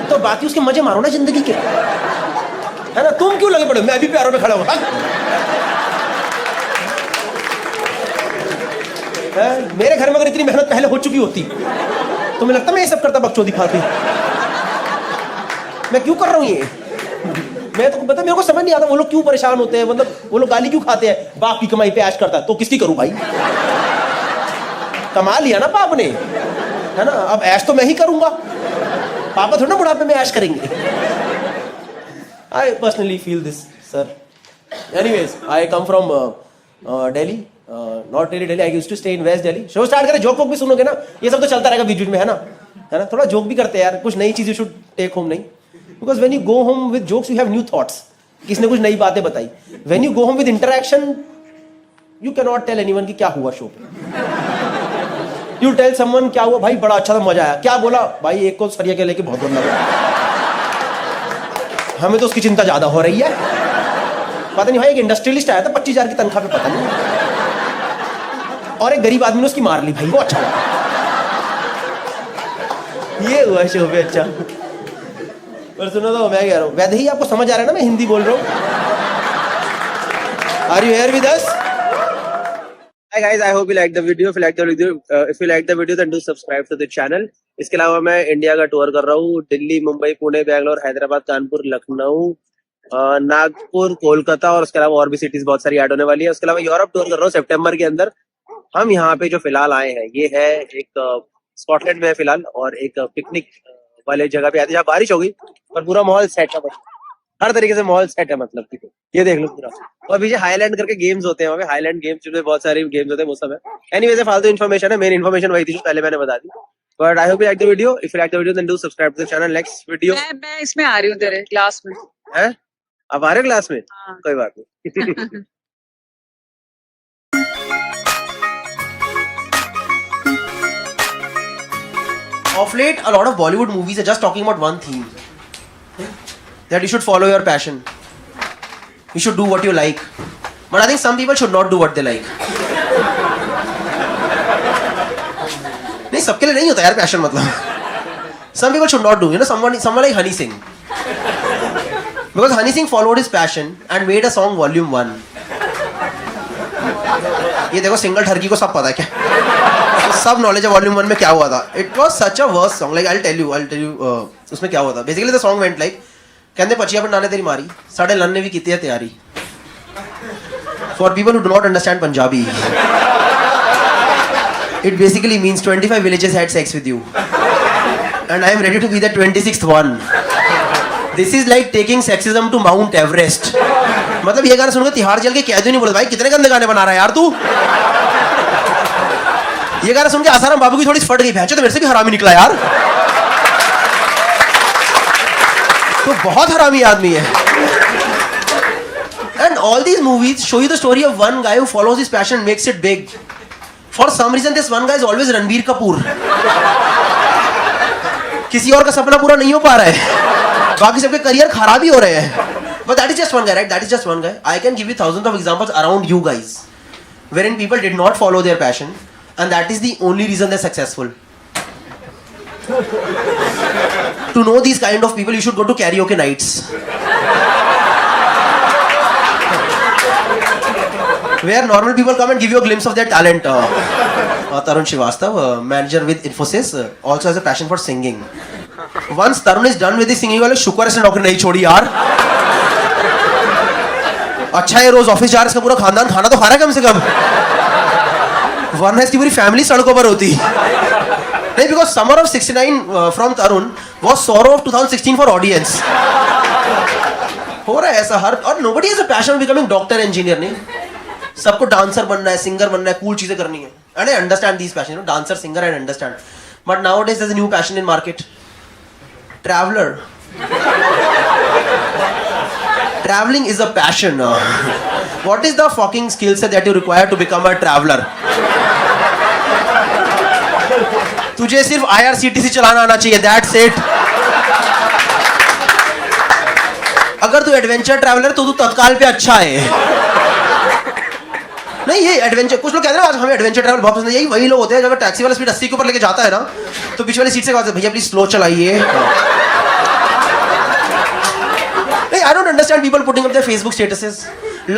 तो बाकी उसके मजे मारो ना जिंदगी के, है ना? तुम क्यों लगे पड़े? मैं अभी पैरों पे खड़ा हूं. मेरे घर में अगर इतनी मेहनत पहले हो चुकी होती, तुम्हें लगता मैं ये सब करता बकचोदी खाती? मैं क्यों कर रहा हूं ये? मैं तो पता, मेरे को समझ नहीं आता वो लोग क्यों परेशान होते हैं. मतलब वो लोग गाली क्यों खाते हैं? बाप की कमाई पे ऐश करता है तो किसकी करूं भाई? कमा लिया ना बाप ने, है ना? अब ऐश तो मैं ही करूंगा. पापा थोड़ा ना बुढ़ापे में ऐश करेंगे. I personally feel this sir. Anyways, I come from Delhi. Not really Delhi, I used to stay in west Delhi. Show start करें, जोक वोक भी सुनोगे ना, ये सब तो चलता रहेगा बीच बीच में, है ना? थोड़ा जोक भी करते हैं यार. कुछ नई चीज यू शुड टेक होम. नहीं, because when you go home with jokes you have new thoughts. किसने कुछ नई बातें बताई. When you go home with interaction you can not tell anyone कि क्या हुआ शो पे. यू टेल समवन क्या हुआ भाई, बड़ा अच्छा था, मजा आया. क्या बोला भाई? एक को सरिया के लेके बहुत बुरा लगा. हमें तो उसकी चिंता ज्यादा हो रही है. पता नहीं भाई, एक इंडस्ट्रियलिस्ट आया था 25,000 की तनख्वाह पे, पता नहीं, और एक गरीब आदमी ने उसकी मार ली भाई. वो अच्छा लगा. ये हुआ शो पे अच्छा। पर सुनो तो मैं कह रहा हूँ वैसे ही आपको समझ आ रहा है ना मैं हिंदी बोल रहा हूँ। Are you here with us? Hi guys, I hope you like the video. If you like the video, then do subscribe to the channel. इसके अलावा मैं इंडिया का टूर कर रहा हूँ। दिल्ली, मुंबई, पुणे, बैंगलोर, हैदराबाद, कानपुर, लखनऊ, नागपुर, कोलकाता और उसके अलावा और भी सिटीज बहुत सारी ऐड होने वाली है। उसके अलावा यूरोप टूर कर रहा हूँ सितंबर के अंदर। हम यहाँ पे जो फिलहाल आए हैं ये है एक स्कॉटलैंड में है फिलहाल और एक पिकनिक वाले जगह पे आते जहाँ बारिश होगी पर पूरा माहौल सेट है, हर तरीके से माहौल सेट है मतलब कि ये देख लो पूरा। और पीछे हाईलैंड करके गेम्स होते हैं वहाँ पे, हाईलैंड गेम्स जिसमें बहुत सारे गेम्स होते हैं वो सब है। एनीवेज फालतू इन्फॉर्मेशन है, मेन इन्फॉर्मेशन वही थी जो पहले मैंने बता दी। But I hope you like the video. If you like the video then do subscribe to the channel. Next video मैं इसमें आ रही हूँ तेरे क्लास में। है अब आ रहे क्लास में? हाँ। कोई बात नहीं। Of late, a lot of Bollywood movies are just talking about one theme. That you should follow your passion. You should do what you like. But I think some people should not do what they like. नहीं सबके लिए नहीं होता यार passion मतलब. Some people should not do. You know, someone like Honey Singh. Because Honey Singh followed his passion and made a song Volume 1. ये देखो single ठरकी को सब पता है क्या? सब नॉलेज है वॉल्यूम 1 में क्या हुआ था. It was such a worst song. Like I tell you उसमें क्या हुआ था. Basically the song went like कहते पचिया पर नाने तेरी मारी साढ़े लन ने भी की है तैयारी. For people who do not understand Punjabi it basically means 25 villages had sex with you and I am ready to be the 26th one. This is like taking sexism to Mount Everest. मतलब ये गाना सुनकर Tihar jail के कैदी नहीं बोले भाई कितने गंदे गाने बना रहा है यार तू. ये गाना सुन के आसाराम बाबू की थोड़ी फट गई भैंचो तो मेरे से भी हरामी निकला यार. तो बहुत हरामी आदमी है. And all these movies show you the story of one guy who follows his passion and makes it big. For some reason this one guy is always Ranbir Kapoor. किसी और का सपना पूरा नहीं हो पा रहा है. बाकी सबके करियर खराब ही हो रहे हैं. But that is just one guy, right? That is just one guy. I can give you thousands of examples around you guys wherein people did not follow their passion and that is the only reason they're successful. To know these kind of people, you should go to karaoke nights. Where normal people come and give you a glimpse of their talent. Tarun Srivastava, manager with Infosys, also has a passion for singing. Once Tarun is done with his singing, वाले शुक्र है नौकरी नहीं छोड़ी यार. अच्छा है रोज office जा रहा है, इसका पूरा खानदान खाना तो खा रहा है कम से कम. वरना इसकी पूरी फैमिली सड़कों पर होती. नहीं, because summer of 69 from Tarun was sorrow of 2016 for audience. हो रहा है ऐसा हर. और nobody has a passion of becoming doctor engineer. नहीं, सबको डांसर बनना है, सिंगर बनना है, कूल चीजें करनी है. And I understand this passion, you know, dancer singer I understand. But nowadays there is a new passion in market. Traveller. Traveling is a passion. What is the fucking skill set that you require to become a traveler? तुझे सिर्फ IRCTC चलाना आना चाहिए. That's it. अगर तू adventure traveller तो तू तत्काल पे अच्छा है. नहीं, ये एडवेंचर कुछ लोग कहते हैं ना हमें एडवेंचर ट्रैवल बहुत पसंद है. यही वही लोग होते हैं अगर टैक्सी वाला स्पीड 80 के ऊपर लेके जाता है ना तो बीच वाली सीट से कहते हैं भैया प्लीज स्लो चलाइए. I don't understand people putting up their Facebook statuses.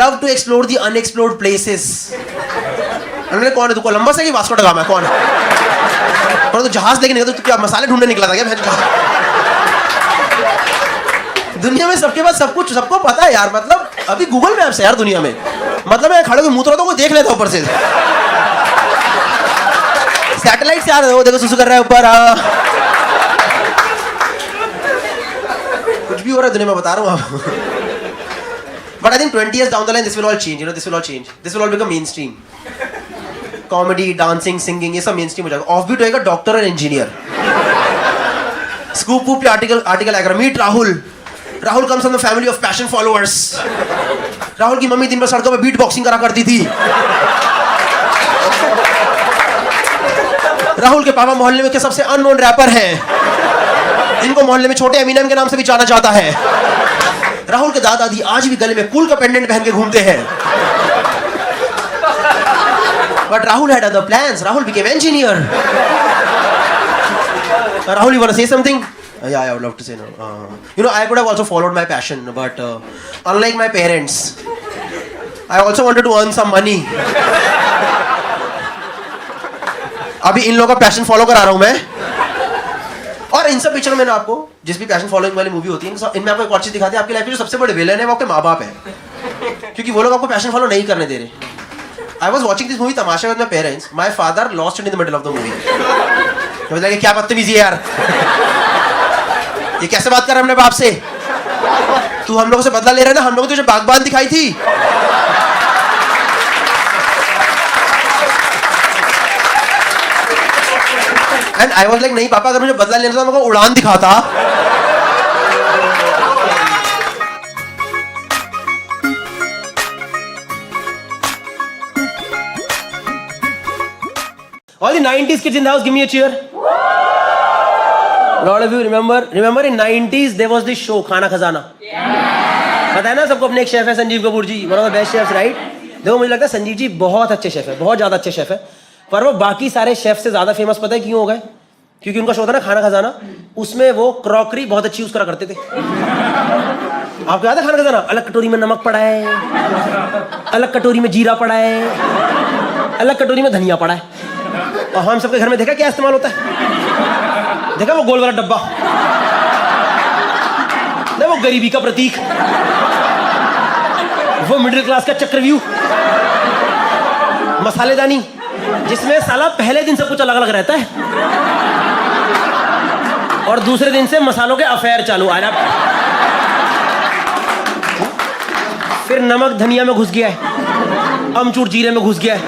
Love to explore the unexplored places. अरे कौन है तू? कोलंबस है कि वास्को दा गामा है? कौन है? और तू जहाज देखने निकला तो क्या मसाले ढूंढने निकला था क्या? दुनिया में सबके पास सब कुछ सबको पता है यार. मतलब अभी गूगल मैप्स है यार दुनिया में. मतलब मैं खड़े होकर मूत्र तो कोई देख लेता ऊपर से. सैटेलाइट से आ रहे हो, देखो सुसु कर रहा है ऊपर. कुछ भी हो रहा है दुनिया में बता रहा हूँ आप. But I think 20 years down the line this will all change. You know, this will all change. This will all become mainstream. Comedy, dancing, singing, ये सब mainstream हो जाएगा. Offbeat होएगा डॉक्टर और इंजीनियर. Scoop पे आर्टिकल आएगा. Meet Rahul. Rahul comes from the family of passion followers. Rahul की mummy दिन भर सड़कों पे बीट बॉक्सिंग करा करती थी. राहुल के पापा मोहल्ले में के सबसे अननोन रैपर हैं. इनको मोहल्ले में छोटे एमिनेम के नाम से भी जाना जाता है. राहुल के दादा दादी आज भी गले में कूल का पेंडेंट पहन के घूमते हैं. But Rahul had other plans. Rahul became engineer. Rahul, you want to say something? Yeah, I would love to say no. You know, I could have also followed my passion, but unlike my parents, I also wanted to earn some money. अभी इन लोगों का passion follow करा रहा हूँ मैं. और इन सब पिक्चरों में ना आपको जिस भी पैशन फॉलोइंग वाली मूवी होती है इनमें आपको एक और चीज दिखाते हैं. आपकी लाइफ में जो सबसे बड़े विलेन है वो आपके माँ बाप है, क्योंकि वो लोग आपको पैशन फॉलो नहीं करने दे रहे. I was watching this movie Tamasha with my parents. My father lost it in the middle of the movie. मैं बोला कि क्या बदतमीजी है यार, ये कैसे बात कर रहा है अपने बाप से? तू हम लोगों से बदला ले रहा है ना, हम लोगों ने तुझे बागबान दिखाई थी. And I was like नहीं पापा, अगर मुझे बदला लेना था मेरे को उड़ान दिखाता. All the 90s kids in the house, give me a cheer. A lot of you remember in 90s there was this show खाना खजाना. पता है ना सबको, अपने एक शेफ है संजीव कपूर जी, one of the best chefs, right? देखो मुझे लगता है संजीव जी बहुत अच्छे शेफ है, बहुत ज्यादा अच्छे शेफ है, पर वो बाकी सारे शेफ से ज्यादा फेमस पता है क्यों हो गए? क्योंकि उनका शो था ना खाना खजाना, उसमें वो क्रॉकरी बहुत अच्छी यूज करा करते थे. आपको याद है खाना खजाना? अलग कटोरी में नमक पड़ा है, अलग कटोरी में जीरा पड़ा है, अलग कटोरी में धनिया पड़ा है. और हम सबके घर में देखा क्या इस्तेमाल होता है? देखा वो गोल वाला डब्बा, नहीं वो गरीबी का प्रतीक, वो मिडिल क्लास का चक्रव्यूह, मसालेदानी जिसमें साला पहले दिन सब कुछ अलग अलग रहता है और दूसरे दिन से मसालों के अफेयर चालू आ रहा. फिर नमक धनिया में घुस गया है, अमचूर जीरे में घुस गया है,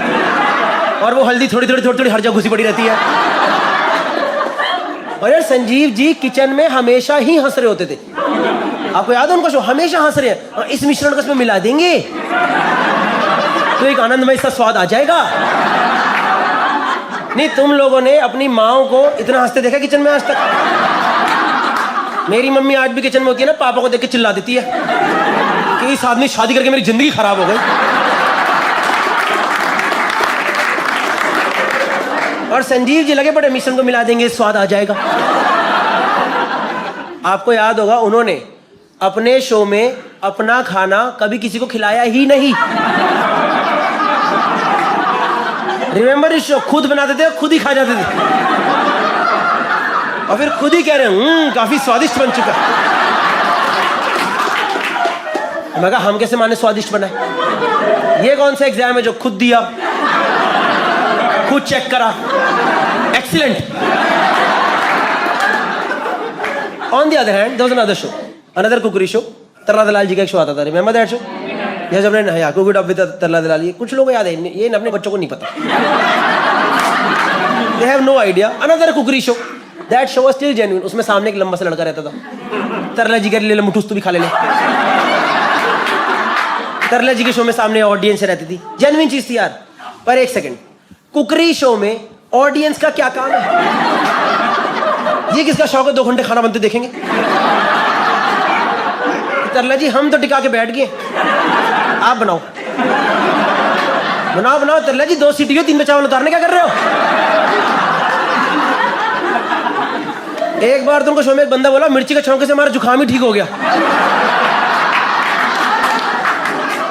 और वो हल्दी थोड़ी थोड़ी हर जगह घुसी पड़ी रहती है. और यार संजीव जी किचन में हमेशा ही हंस रहे होते थे. आपको याद है उनका शो? हमेशा हंस रहे हैं. और इस मिश्रण को इसमें मिला देंगे तो एक आनंदमय सा स्वाद आ जाएगा. नहीं, तुम लोगों ने अपनी माओ को इतना हंसते देखा किचन में आज तक? मेरी मम्मी आज भी किचन में होती है ना, पापा को देख के चिल्ला देती है कि इस आदमी शादी करके मेरी जिंदगी खराब हो गई. और संजीव जी लगे बड़े मिश्रण को मिला देंगे स्वाद आ जाएगा. आपको याद होगा उन्होंने अपने शो में अपना खाना कभी किसी को खिलाया ही नहीं. रिमेंबर इस शो? खुद बनाते थे, खुद ही खा जाते थे, और फिर खुद ही कह रहे हैं काफी स्वादिष्ट बन चुका. मैं कहा हम कैसे माने स्वादिष्ट बना है? ये कौन सा एग्जाम है जो खुद दिया, खुद चेक करा, excellent. On the other hand there was another show, another cookery show. Tarla Dalal ji का एक शो आता था, रिमेंबर दैट शो? ये जब ने या कुक इट अप विद तरला दलाल, ये कुछ लोगों को याद है, ये अपने बच्चों को नहीं पता. They have no idea. Another cookery show, that show was still genuine. उसमें सामने एक लंबा सा लड़का रहता था, तरला जी के लिए मुठूस तू भी खा ले. तरला जी के शो में सामने ऑडियंस रहती थी, जेन्युइन चीज थी यार. पर एक सेकंड, कुकरी शो में ऑडियंस का क्या काम है? ये किसका शौक है 2 घंटे खाना बनते देखेंगे? तरला जी हम तो टिका के बैठ गए, आप बनाओ बनाओ बनाओ. तरला जी 2 सीटी हो, 3 पे चावल उतारने क्या कर रहे हो? एक बार तुमको शो में एक बंदा बोला मिर्ची के छौंके से हमारा जुकाम ही ठीक हो गया.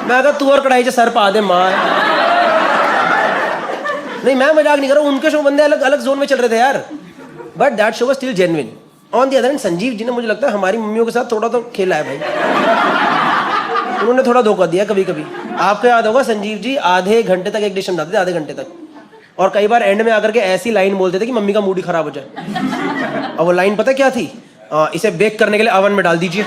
मैं कहा तू और कढ़ाई से सर पा दे मार. नहीं मैं मजाक नहीं कर रहा हूँ, उनके शो बंदे अलग अलग जोन में चल रहे थे यार, but that show was still genuine. On the other hand Sanjeev ji ने मुझे लगता है हमारी मम्मियों के साथ थोड़ा तो खेला है भाई. उन्होंने थोड़ा धोखा दिया कभी कभी. आपको याद होगा संजीव जी आधे घंटे तक एक डिश बनाते थे, आधे घंटे तक, और कई बार एंड में आकर के ऐसी लाइन बोलते थे कि मम्मी का मूड ही खराब हो जाए. और वो लाइन पता क्या थी? इसे बेक करने के लिए ओवन में डाल दीजिए.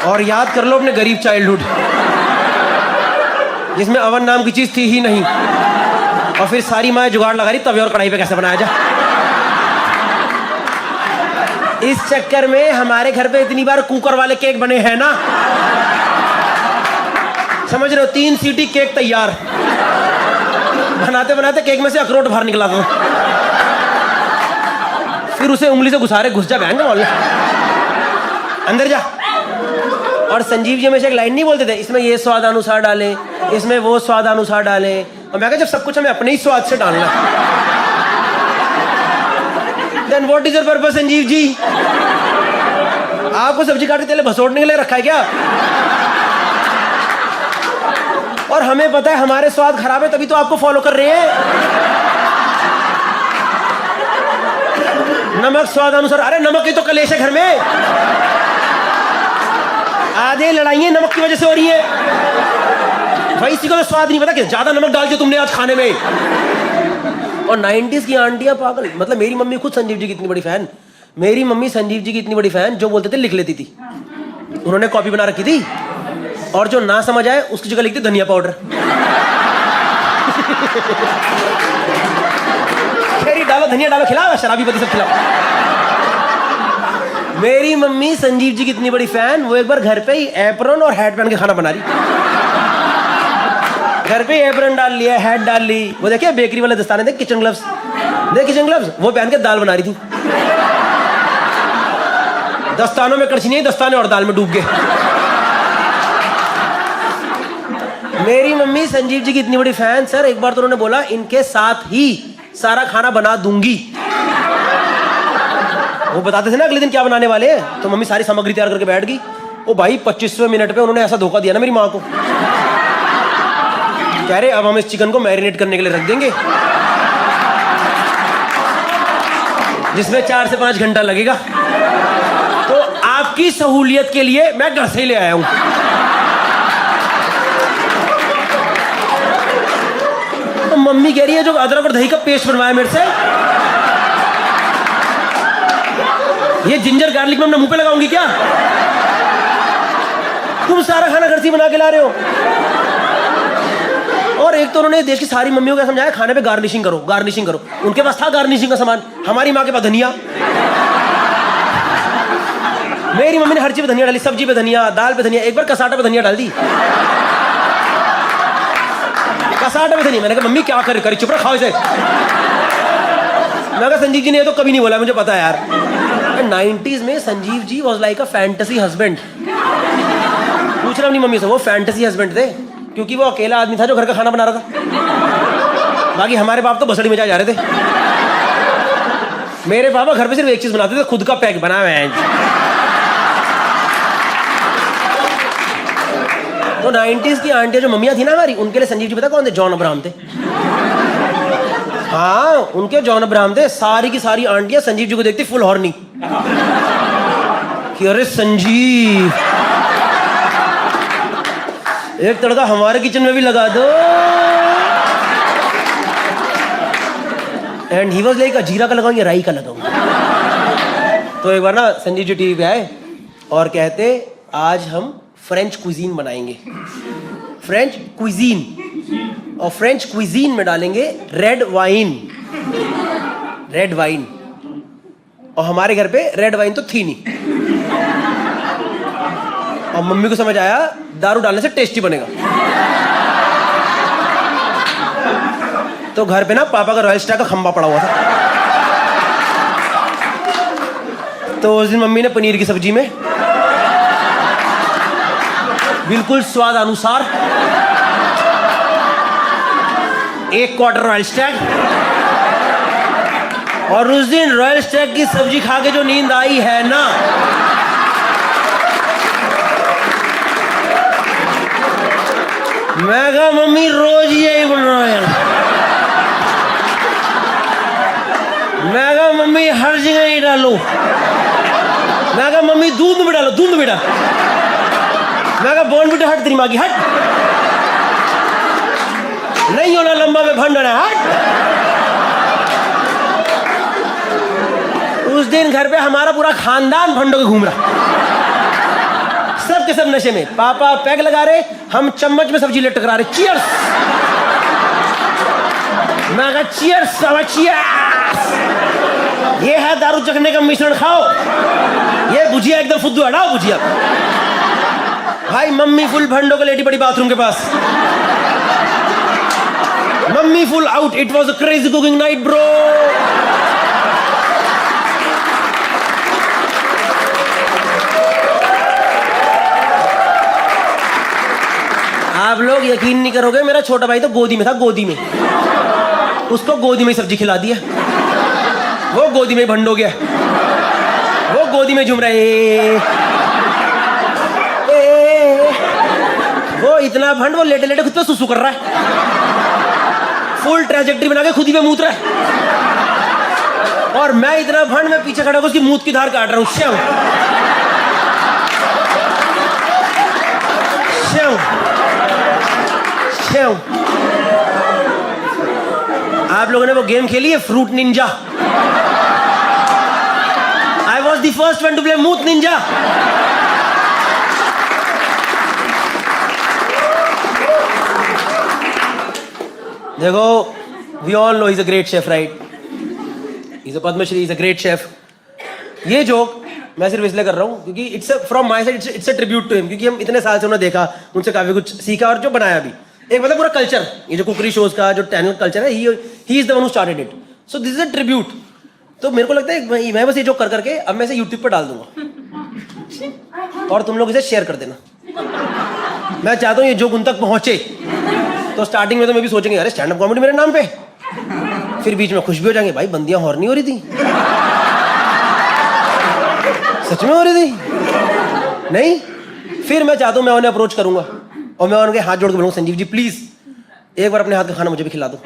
और याद कर लो अपने गरीब चाइल्डहुड जिसमें ओवन नाम की चीज थी ही नहीं, और फिर सारी माँ जुगाड़ लगा रही तवे और कढ़ाई पे कैसे बनाया जाए. इस चक्कर में हमारे घर पे इतनी बार कुकर वाले केक बने हैं ना, समझ रहे हो? 3 सीटी केक तैयार, बनाते बनाते केक में से अखरोट बाहर निकला था, फिर उसे उंगली से घुसा रहे, घुस जा बहन अंदर जा. और संजीव जी हमेशा एक लाइन नहीं बोलते थे, इसमें ये स्वादानुसार डालें, इसमें वो स्वादानुसार डालें, और मैं कहा जब सब कुछ हमें अपने ही स्वाद से डालना है, then what is your purpose Sanjeev ji? आपको सब्जी काट के तेल भसोड़ने के लिए रखा है क्या? और हमें पता है हमारे स्वाद खराब है, तभी तो आपको फॉलो कर रहे हैं। नमक स्वाद अनुसार। अरे नमक की तो कलेश है घर में, आधे लड़ाइयां नमक की वजह से हो रही है। भाई इसी को तो स्वाद नहीं पता कि ज्यादा नमक डाल दिया तुमने आज खाने में। और 90s की आंटियां पागल, मतलब मेरी मम्मी खुद संजीव जी की इतनी बड़ी फैन, मेरी मम्मी संजीव जी की इतनी बड़ी फैन, जो बोलते थे लिख लेती थी। उन्होंने कॉपी बना रखी थी, और जो ना समझ आए उसकी जगह लिखती धनिया पाउडर। डालो धनिया डालो, खिलाओ शराबी पति सब खिलाओ। मेरी मम्मी संजीव जी की इतनी बड़ी फैन, वो एक बार घर पे ही एप्रन और हैट पहन के खाना बना रही। घर पे एप्रन डाल लिया, हैट डाल ली, वो देखिए बेकरी वाले दस्ताने देख, किचन ग्लव्स देख, किचन ग्लव्स, वो पहन के दाल बना रही थी। दस्तानों में कड़छी नहीं, दस्ताने और दाल में डूब गए। मेरी मम्मी संजीव जी की इतनी बड़ी फैन सर, एक बार तो उन्होंने बोला इनके साथ ही सारा खाना बना दूंगी। वो बताते थे ना अगले दिन क्या बनाने वाले हैं, तो मम्मी सारी सामग्री तैयार करके बैठ गई। ओ भाई 25वें मिनट पे उन्होंने ऐसा धोखा दिया ना मेरी माँ को। कह रहे अब हम इस चिकन को मैरिनेट करने के लिए रख देंगे, जिसमें 4 से 5 घंटा लगेगा। तो आपकी सहूलियत के लिए मैं घर से ही ले आया हूं। तो मम्मी कह रही है जो अदरक और दही का पेस्ट बनवाया मेरे से, ये जिंजर गार्लिक में अपने मुंह पे लगाऊंगी क्या? तुम सारा खाना घर से बना के ला रहे हो। और एक तो उन्होंने देश की सारी मम्मियों को समझाया खाने पे गार्निशिंग करो, गार्निशिंग करो। उनके पास था गार्निशिंग का सामान, हमारी माँ के पास धनिया। मेरी मम्मी ने हर चीज पे धनिया डाली, सब्जी पे धनिया, दाल पे धनिया, एक बार कसाटा पे धनिया डाल दी। कसाटा पे धनिया, मैंने कहा मम्मी क्या करे, चुप रहा, खाओ इसे। मैं कहा संजीव जी ने तो कभी नहीं बोला, मुझे पता है यार। 90s में Sanjeev ji was like a fantasy husband. पूछ रहा अपनी मम्मी से, वो फैंटेसी हस्बैंड थे क्योंकि वो अकेला आदमी था जो घर का खाना बना रहा था। बाकी हमारे बाप तो बसड़ी में जा रहे थे। मेरे पापा घर पे सिर्फ एक चीज बनाते थे, खुद का पैक बना हुआ है। तो 90s की आंटियां जो मम्मियां थी ना हमारी, उनके लिए संजीव जी पता कौन थे? जॉन अब्राहम थे। हाँ, उनके जॉन अब्राहम थे। सारी की सारी आंटियां संजीव जी को देखती फुल हॉर्नी कि अरे संजीव एक तड़का हमारे किचन में भी लगा दो। एंड ही वाज लाइक जीरा का लगाऊं या राई का लगाऊं। तो एक बार ना संजीव जी टीवी पे आए और कहते आज हम फ्रेंच क्विजीन बनाएंगे, फ्रेंच क्विजीन, और फ्रेंच क्विजीन में डालेंगे रेड वाइन, रेड वाइन। और हमारे घर पे रेड वाइन तो थी नहीं, और मम्मी को समझ आया दारू डालने से टेस्टी बनेगा। तो घर पे ना पापा का रॉयल स्टार का खंबा पड़ा हुआ था। तो उस दिन मम्मी ने पनीर की सब्जी में बिल्कुल स्वाद अनुसार 1 क्वार्टर रॉयल स्टैग, और उस दिन रॉयल स्टैग की सब्जी खा के जो नींद आई है ना, मैं कहा मम्मी रोज यही बन रहा है। मैं कहा मम्मी हर जगह ही डालो। मैं कहा मम्मी दूध में डालो, दूध में डाल। मैं कहा बॉर्नविटा हट, तेरी माँ की हट, नहीं होना लंबा में भंडना, हट। उस दिन घर पे हमारा पूरा खानदान भंडों के घूम रहा, सब के सब नशे में। पापा पैग लगा रहे, हम चम्मच में सब्जी ले टकरा रहे। चीयर्स। मैं कहा चीयर्स, चीयर्स। ये है दारू चखने का मिश्रण, खाओ। ये भुजिया एकदम फुद्दू, हटाओ भुजिया। भाई मम्मी फुल भंडों को लेटी पड़ी बाथरूम के पास, mummy full out. It was a crazy cooking night bro. आप लोग यकीन नहीं करोगे, मेरा छोटा भाई तो गोदी में था, गोदी में। उसको गोदी में सब्जी खिला दिया, वो गोदी में भंड हो गया, वो गोदी में झूम रहे। वो इतना भंड, वो लेटे लेटे खुद पे सुसु कर रहा है, फुल ट्रैजेक्टरी बना के खुद ही पे मूत रहा है। और मैं इतना भंड, मैं पीछे खड़ा होकर उसकी मूत की धार काट रहा हूँ। श्याम श्याम श्याम। आप लोगों ने वो गेम खेली है fruit ninja? I was the first one to play मूत निंजा। देखो, we all know is a great chef, right? Is a Padmashri, is a great chef. ये जोक मैं सिर्फ इसलिए कर रहा हूँ क्योंकि it's from my side, it's a tribute to him, क्योंकि हम इतने साल से उन्हें देखा, उनसे काफी कुछ सीखा और जो बनाया भी एक मतलब पूरा कल्चर, ये जो कुकरी शोज का जो चैनल कल्चर है, he is the one who started it, so this is a tribute. तो मेरे को लगता है मैं बस ये जोक कर करके अब मैं इसे यूट्यूब पर डाल दूंगा और तुम लोग इसे शेयर कर देना। मैं चाहता हूँ ये जोक उन तक पहुंचे। तो स्टार्टिंग में तो मैं भी सोचेंगे अरे स्टैंड अप कॉमेडी मेरे नाम पे, फिर बीच में खुश भी हो जाएंगे, भाई बंदियां हॉर्नी हो रही थी, सच में हो रही थी नहीं। फिर मैं चाहता हूँ मैं उन्हें अप्रोच करूंगा और मैं उनके हाथ जोड़ के बोलूंगा संजीव जी प्लीज एक बार अपने हाथ का खाना मुझे भी खिला दो।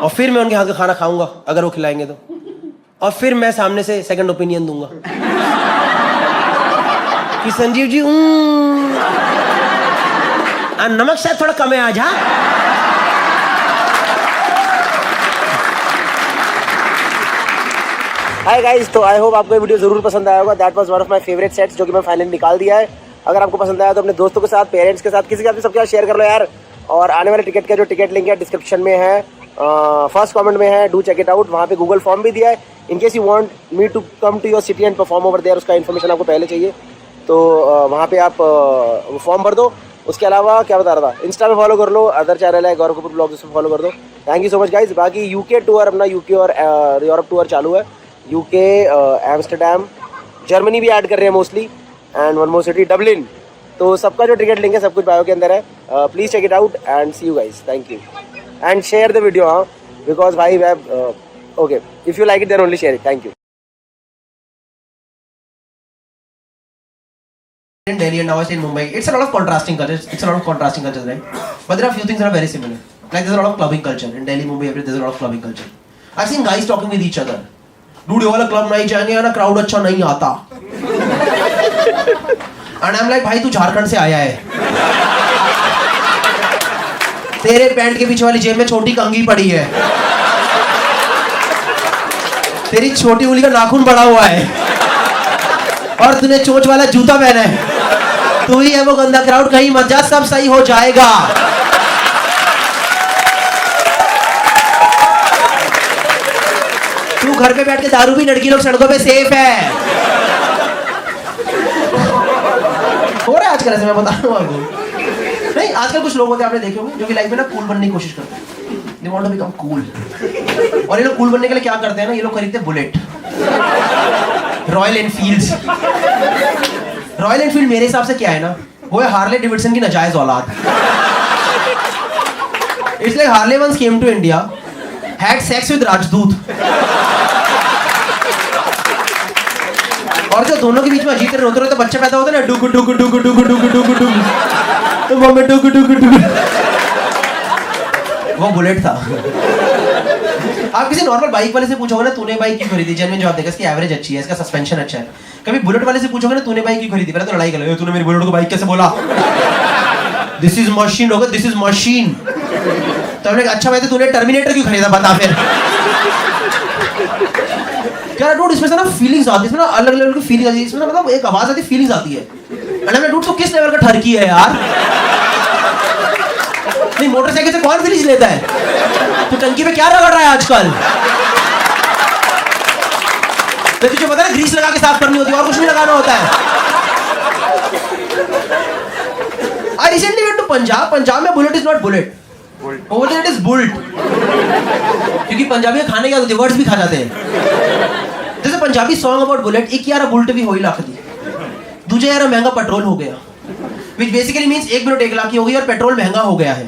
और फिर मैं उनके हाथ का खाना खाऊंगा अगर वो खिलाएंगे तो, और फिर मैं सामने से सेकंड ओपिनियन दूंगा कि संजीव जी नमक शायद थोड़ा कम है आज। हाँ, हाय गाइस, तो आई होप आपको ये वीडियो जरूर पसंद आया होगा। That was one of my favourite sets जो कि मैं फाइनली निकाल दिया है। अगर आपको पसंद आया तो अपने दोस्तों के साथ, पेरेंट्स के साथ, किसी के साथ सबके साथ शेयर कर लो यार। और आने वाले टिकट का जो टिकट लिंक है डिस्क्रिप्शन में है, फर्स्ट कमेंट में है, डू चेक इट आउट। वहाँ पे गूगल फॉर्म भी दिया है, in case you want me to come to your city and perform over there, उसका इन्फॉर्मेशन आपको पहले चाहिए तो वहाँ पे आप फॉर्म भर दो। उसके अलावा क्या बता रहा था, इंस्टा पे फॉलो कर लो, अदर चैनल है गौरव कपूर ब्लॉग, उसमें फॉलो कर दो। Thank you so much guys. बाकी यूके टूर, अपना यूके और यूरोप टूर चालू है। यूके, एम्स्टर्डम, जर्मनी भी ऐड कर रहे हैं mostly, and one more city Dublin. तो सबका जो टिकट लिंक है सब कुछ बायो के अंदर है। Please check it out and see you guys. Thank you and share the video. हाँ, बिकॉज भाई okay, if you like it then only share it. Thank you. In Delhi and now I stay in Mumbai. It's a lot of contrasting cultures. Right? But there are a few things that are very similar. Like there's a lot of clubbing culture in Delhi, Mumbai. There's a lot of clubbing culture. I've seen guys talking with each other. Dude, ये वाला club नहीं जाएंगे ना, crowd अच्छा नहीं आता. And I'm like, भाई तू झारखंड से आया है. तेरे पैंट के पीछे वाली जेब में छोटी कंघी पड़ी है. तेरी छोटी उंगली का नाखून बड़ा हुआ है. और तूने चोंच वाला जूता पहना है. तू ही है वो गंदा क्राउड, कहीं मत जा, सब सही हो जाएगा. तू घर पे बैठ के दारू भी, लड़की लोग सड़कों पे सेफ है. हो रहा है आजकल ऐसे, मैं बता रहा हूँ आपको. नहीं, आजकल कुछ लोग होते हैं आपने देखे होंगे जो कि लाइफ में ना कूल बनने की कोशिश करते हैं. They want to become cool. और ये लोग कूल बनने के लिए क्या करते हैं ना, ये लोग खरीदते हैं bullet, royal Enfield. Royal Enfield मेरे हिसाब से क्या है ना, वो है हार्ले डेविडसन की नाजायज औलाद. It's like Harley once came to India, had sex with Rajdoot, और जो दोनों के बीच में अजीब तरह रोते रोते बच्चे पैदा होते हैं ना, डुगु डुगु डुगु डुगु डुगु डुगु डुगु, तो वो में डुगु डुगु डुगु, वो बुलेट था. आप किसी नॉर्मल बाइक वाले से पूछोगे ना तूने बाइक क्यों खरीदी, जेन्युइन जवाब देगा इसकी एवरेज अच्छी है, इसका सस्पेंशन अच्छा है. कभी बुलेट वाले से पूछोगे ना तूने बाइक क्यों खरीदी, पहले तो लड़ाई कर लो, तूने मेरी बुलेट को बाइक कैसे बोला, दिस इज मशीन होगा, दिस इज मशीन. तो हमने कहा अच्छा भाई तो तूने टर्मिनेटर क्यों खरीदा, बता फिर. क्या डूड, इसमें से ना फीलिंग्स आती है, इसमें ना अलग लेवल की फीलिंग आती है, इसमें ना मतलब एक आवाज आती है, फीलिंग्स आती है. अरे डूड तो किस लेवल का ठरकी है यार. नहीं, मोटरसाइकिल से कौन फीलिंग्स लेता है, तो टंकी पे क्या रगड़ रहा है आजकल. तो तुझे पता है ग्रीस लगा के साफ करनी होती है और कुछ नहीं लगाना होता है. I recently went to Punjab. Punjab में bullet is not bullet, over there it is bult. क्योंकि पंजाबी खाने क्या होते हैं, वर्ड्स भी खा जाते हैं. जैसे पंजाबी सॉन्ग अबाउट बुलेट, एक यार बुलेट भी हो ही लाख दी, दूजे यार महंगा पेट्रोल हो गया. which basically means 1 bullet 1 lakh की हो गई और पेट्रोल महंगा हो गया है।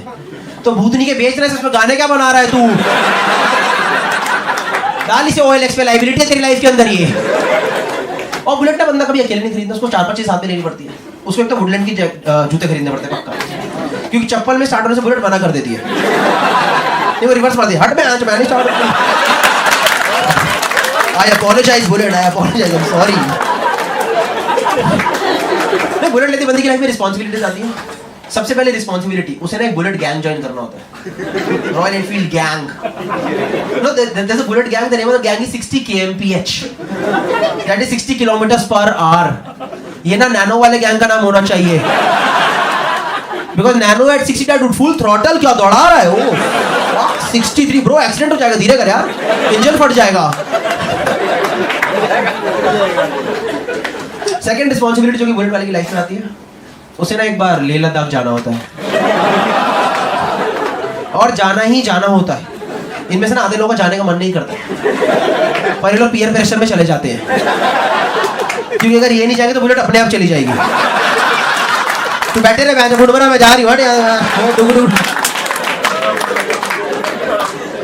तो भूतनी के बेच रहे हैं, इसमें गाने क्या बना रहा है तू? डाल इसे OLX पे, लाइबिलिटी है तेरी लाइफ के अंदर ये। और बुलेट ना बंदा कभी अकेले नहीं खरीदना, उसको 4-5 चीज साथ में लेनी पड़ती है। उसको एक तो वुडलैंड की जूते खरीदने पड़ते हैं पक्का, क्योंकि चप्पल में स्टार्ट होने से बुलेट मना कर देती है। नहीं वो रिवर्स मारती है, हट में आज मैंने start I apologize bullet, I apologize, I am sorry. नहीं बुलेट लेती बंदी की लाइफ में रिस्पांसिबिलिटीज आती है। सबसे पहले रिस्पांसिबिलिटी, उसे ना एक बुलेट गैंग ज्वाइन करना होता है, Royal Enfield gang. No there is a bullet gang, the name of the gang is 60 kmph, that is 60 km/h। ये ना नैनो वाले गैंग का नाम होना चाहिए, because nano at 60 dude full throttle, क्या दौड़ा रहा है वो। 63 ब्रो, एक्सीडेंट हो जाएगा, धीरे कर यार, इंजन फट जाएगा। सेकंड रिस्पांसिबिलिटी जो कि बुलेट वाले की लाइफ में आती है, उसे ना एक बार लेह लद्दाख जाना होता है, और जाना ही जाना होता है। इनमें से ना आधे लोगों का जाने का मन नहीं करता, पर ये लोग पीयर प्रेशर में चले जाते हैं, क्योंकि अगर ये नहीं जाएंगे तो बुलेट अपने आप चली जाएगी। तू बैठे रहे, मैं जा रही हूँ।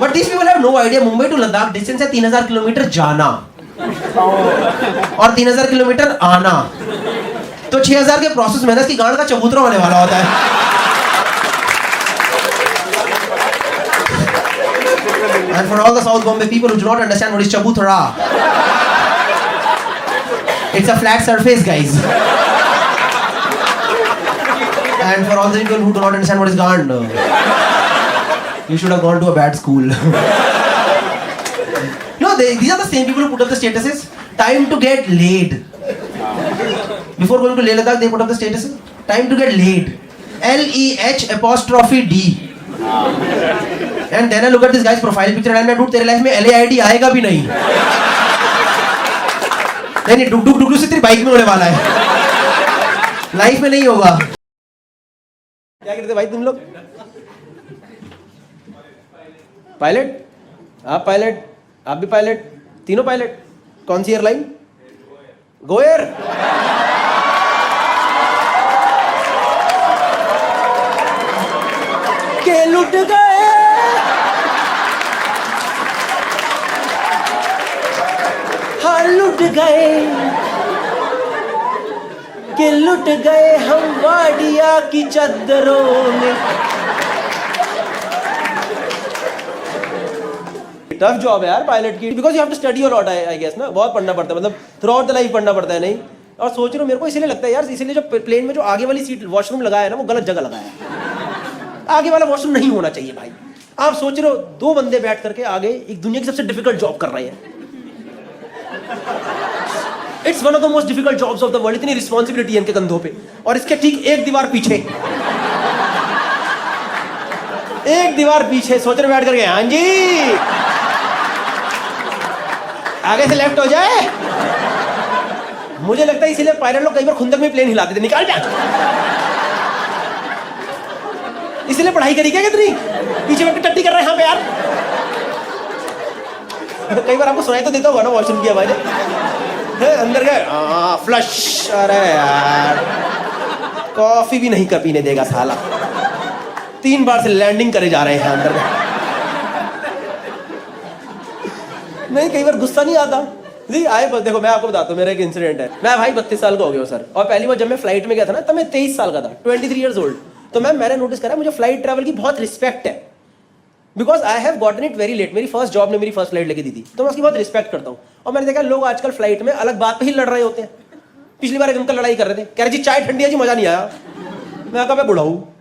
But this people have no idea, Mumbai to Ladakh distance है 3000 किलोमीटर जाना और 3000 किलोमीटर आना। तो 6000 के प्रोसेस में इसकी गांड का चबूतरा होने वाला होता है। And for all the South Bombay people who do not understand what is chabutra, it's a flat surface, guys. And for all the people who do not understand what is gand, you should have gone to a bad school. No, these are the same people who put up the statuses. Time to get laid. Before going to Leh Ladakh, they put up the statuses. Time to get laid. LEH''D. And then I look at this guy's profile picture and I'm like, dude, तेरे life में LAID आएगा भी नहीं। नहीं, डुक से तेरी bike में होने वाला है, लाइफ में नहीं होगा। क्या करते भाई तुम लोग? पायलट? आप पायलट, आप भी पायलट, तीनों पायलट। कौन सी एयरलाइन? गोएयर। के लुट गए, हाँ लुट गए, के लुट गए हम वाडिया की चद्दरों में। टफ जॉब है यार पायलट की, because you have to study a lot, I guess ना, बहुत पढ़ना पड़ता है, मतलब थ्रू आउट द लाइफ पढ़ना पड़ता है। नहीं, और सोच रहा हूँ, मेरे को इसलिए लगता है यार, इसलिए जो प्लेन में जो आगे वाली सीट वॉशरूम लगाया है ना, वो गलत जगह लगाया है। आगे वाला वॉशरूम नहीं होना चाहिए भाई। आप सोच रहे हो 2 बंदे बैठ करके आगे एक दुनिया की सबसे डिफिकल्ट जॉब कर रहे हैं। It's one of the most difficult jobs of the world. इतनी रिस्पॉन्सिबिलिटी है इनके कंधों पे, और इसके ठीक एक दीवार पीछे सोच रहे बैठ करके, हाँ जी आगे से लेफ्ट हो जाए। मुझे लगता है इसीलिए पायलट लोग कई बार खुंदक में प्लेन हिलाते थे, निकाल जा। इसलिए पढ़ाई करी क्या कितनी, पीछे बैठ के टट्टी कर रहे हैं यहाँ पे यार। कई बार आपको सुनाई तो देता होगा ना वॉशरूम की आवाज, अंदर गए फ्लश। अरे यार कॉफी भी नहीं पीने देगा साला, 3 बार से लैंडिंग करे जा रहे हैं अंदर में। नहीं, कई बार गुस्सा नहीं आता जी आए। बस देखो मैं आपको बताता हूँ, मेरा एक इंसिडेंट है। मैं भाई 32 साल का हो गया हूँ सर, और पहली बार जब मैं फ्लाइट में गया था ना, तब मैं 23 साल का था, 23 years old। तो मैंने नोटिस करा मुझे फ्लाइट ट्रैवल की बहुत रिस्पेक्ट है, because I have gotten it very late. मेरी फर्स्ट जॉब ने मेरी फर्स्ट फ्लाइट लेके दी थी, तो मैं उसकी बहुत रिस्पेक्ट करता हूँ। और मैंने देखा लोग आजकल फ्लाइट में अलग बात पे ही लड़ रहे होते हैं। पिछली बार एक अंकल लड़ाई कर रहे थे, कह रहे जी चाय ठंडी है जी, मजा नहीं आया। मैं कहा मैं बुढ़ा हूँ,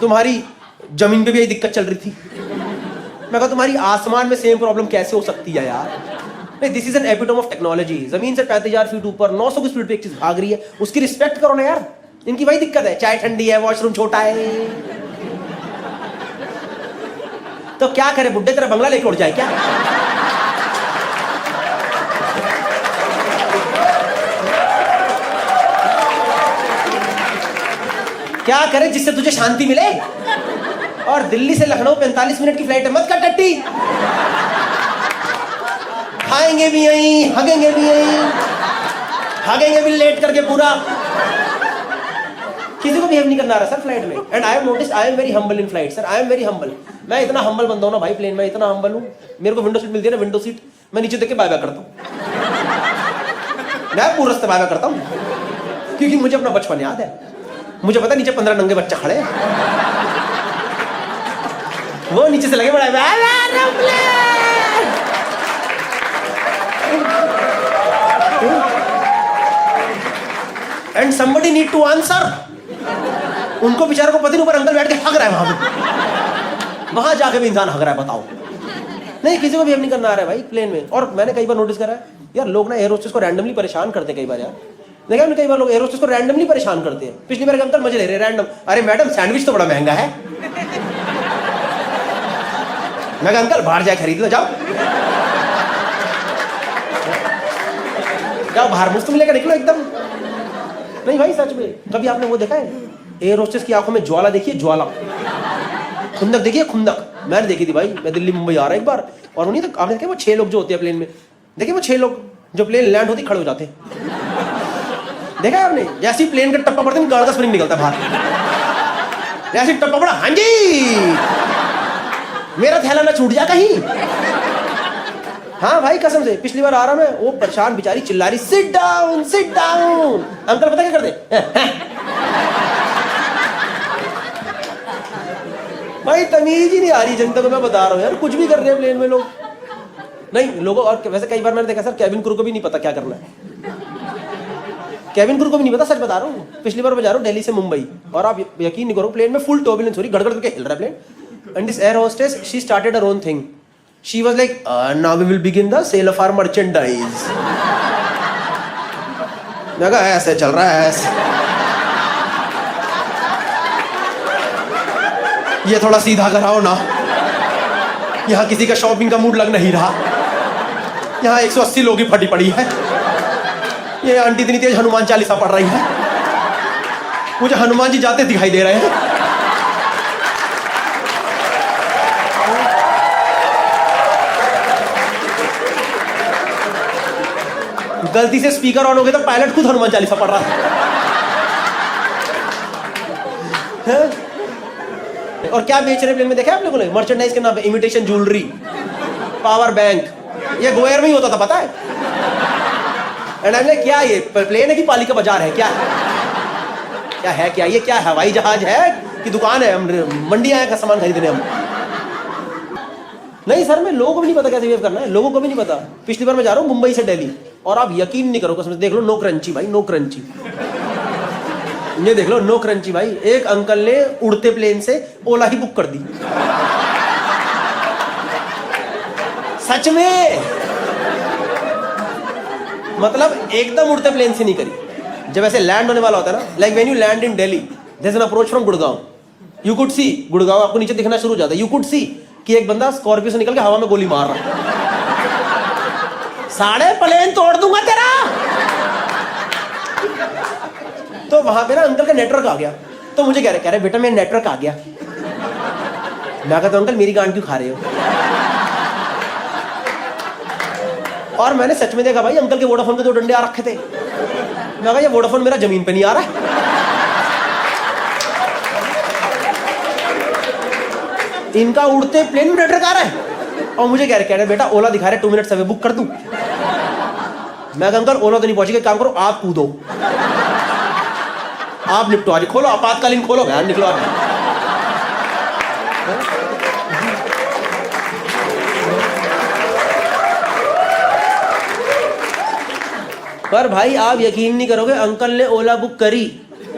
तुम्हारी जमीन पे भी यही दिक्कत चल रही थी। मैं कहा तुम्हारी आसमान में सेम प्रॉब्लम कैसे हो सकती है यार। नहीं, this is an epitome of technology. जमीन से 35,000 फीट ऊपर 900 की स्पीड पे एक चीज भाग रही है, उसकी रिस्पेक्ट करो ना यार। इनकी वही दिक्कत है, चाय ठंडी है, वॉशरूम छोटा है। तो क्या करे, बुड्ढे तेरा बंगला लेके उड़ जाए क्या? क्या करे जिससे तुझे शांति मिले? और दिल्ली से लखनऊ 45 मिनट की फ्लाइट है, मत कर टट्टी। खाएंगे भी यहीं, हगेंगे भी यहीं, हगेंगे भी लेट करके पूरा। किसी को बिहेव नहीं करना आ रहा सर फ्लाइट में. And I have notice I am very humble in flight sir. I am very humble. मैं इतना हम्बल बंदा हूं ना भाई प्लेन में, इतना हम्बल हूं. मेरे को विंडो सीट मिलती है ना, विंडो सीट, मैं नीचे देख के बाय बाय करता हूं. मैं पूरे रास्ते बाय बाय करता हूं क्योंकि मुझे अपना बचपन याद है. मुझे पता नीचे 15 नंगे बच्चे खड़े हैं, वो नीचे से लगे बड़ा and somebody need to answer. उनको बेचारे को पता नहीं ऊपर अंकल बैठ के हग रहा है वहां जाके भी इंसान हग रहा है. बताओ, नहीं किसी को भी नहीं करना आ रहा है भाई प्लेन में. और मैंने कई बार नोटिस करा है यार, लोग ना एयर होस्टेस को रैंडमली परेशान करते हैं कई बार यार. देखा कई बार लोग एयर होस्टेस को रैंडमली परेशान करते हैं. पिछली बार अंकल मजे ले रहे रैंडम, अरे मैडम सैंडविच तो बड़ा महंगा है. मैं कहा अंकल बाहर जाए खरीद लो, जाओ जाओ बाहर मुफ्त में लेकर निकलो एकदम. नहीं भाई सच में, कभी आपने वो देखा है एयर होस्टेस की आंखों में ज्वाला देखिए, ज्वाला, खुंदक देखिए, खुंदक. मैंने देखी थी भाई, मैं दिल्ली मुंबई आ रहा एक बार, और उन्हीं तक आपने देखा वो 6 लोग जो होते हैं प्लेन में, देखिए वो 6 लोग जो प्लेन लैंड होती खड़े हो जाते हैं. देखा है आपने, जैसे ही प्लेन का टप्पा पड़ता है गाड़ का स्प्रिंग निकलता बाहर, जैसे टप्पा पड़ा, हाँ जी मेरा थैला ना छूट जा कहीं. हाँ भाई कसम से, पिछली बार आ रहा मैं, वो परेशान बेचारी चिल्ला रही sit down sit down. Uncle पता क्या करते भाई तमीज ही नहीं आ रही जनता को. मैं बता रहा हूँ यार, कुछ भी कर रहे हैं प्लेन में लोग. नहीं लोगों, और वैसे कई बार मैंने देखा सर कैबिन क्रू को भी नहीं पता क्या करना है. कैबिन क्रू को भी नहीं पता, सच बता रहा हूँ. पिछली बार मैं जा रहा हूँ दिल्ली से मुंबई, और आप यकीन नहीं करो प्लेन में फुल टर्बुलेंस हो रही, गड़गड़ करके हिल रहा है plane. And this air hostess she started her own thing. She was like now we will begin the sale of our merchandise. मैं कहा ऐसे चल रहा है ऐसे, ये थोड़ा सीधा कराओ ना, यहाँ किसी का शॉपिंग का मूड लग नहीं रहा. यहाँ 180 लोग की फटी पड़ी है. ये आंटी इतनी तेज हनुमान चालीसा पढ़ रही है, मुझे हनुमान जी जाते दिखाई दे रहे हैं. गलती से स्पीकर ऑन हो गया तो पायलट खुद हनुमान चालीसा पढ़ रहा है. और क्या बेच रहे प्लेन में देखा है आप लोगों ने? मर्चेंडाइज के नाम पे इमिटेशन ज्वेलरी, पावर बैंक. ये गोयर में ही होता था पता है. एंड आई लाइक क्या ये प्लेन है कि पालिका बाजार है? क्या क्या है, क्या ये क्या हवाई जहाज है कि दुकान है? हम मंडी आए का सामान खरीदने हम. नहीं सर, मैं लोगों को भी नहीं पता कैसे बिहेव करना है, लोगों को भी नहीं पता. पिछली बार मैं जा रहा हूँ मुंबई से दिल्ली, और आप यकीन नहीं करो कसम से, देख लो नो क्रंची भाई, नो क्रंची. ये देख लो नो क्रंची भाई. एक अंकल ने उड़ते प्लेन से ओला ही बुक कर दी, सच में. मतलब एकदम उड़ते प्लेन से नहीं करी. जब ऐसे लैंड होने वाला होता है ना, like when you land in Delhi, there is an approach from Gurgaon. You could see, Gurgaon आपको नीचे दिखना शुरू हो जाता है. यू कुड सी कि एक बंदा स्कॉर्पियो से निकल के हवा में गोली मार रहा है. साढ़े प्लेन तोड़ दूंगा तेरा. तो वहां पे ना अंकल का नेटवर्क आ गया, तो मुझे कह रहे बेटा मेरा नेटवर्क आ गया. मैं कहता हूं अंकल मेरी गांड क्यों खा रहे हो? और मैंने सच में देखा भाई, अंकल के वोडाफोन के 2 डंडे आ रखे थे. मैं कहा ये वोडाफोन मेरा जमीन पे नहीं आ रहा है. इनका उड़ते प्लेन में नेटवर्क आ रहा है, और मुझे कह रहे बेटा ओला दिखा रहे 2 मिनट से बुक कर दूं. मैं कहा अंकल ओला तो नहीं पहुंचेगा, काम करो आप कूदो, आप निपटो, आज खोलो आपातकालीन खोलो यार, निकलो आप. पर भाई आप यकीन नहीं करोगे, अंकल ने ओला बुक करी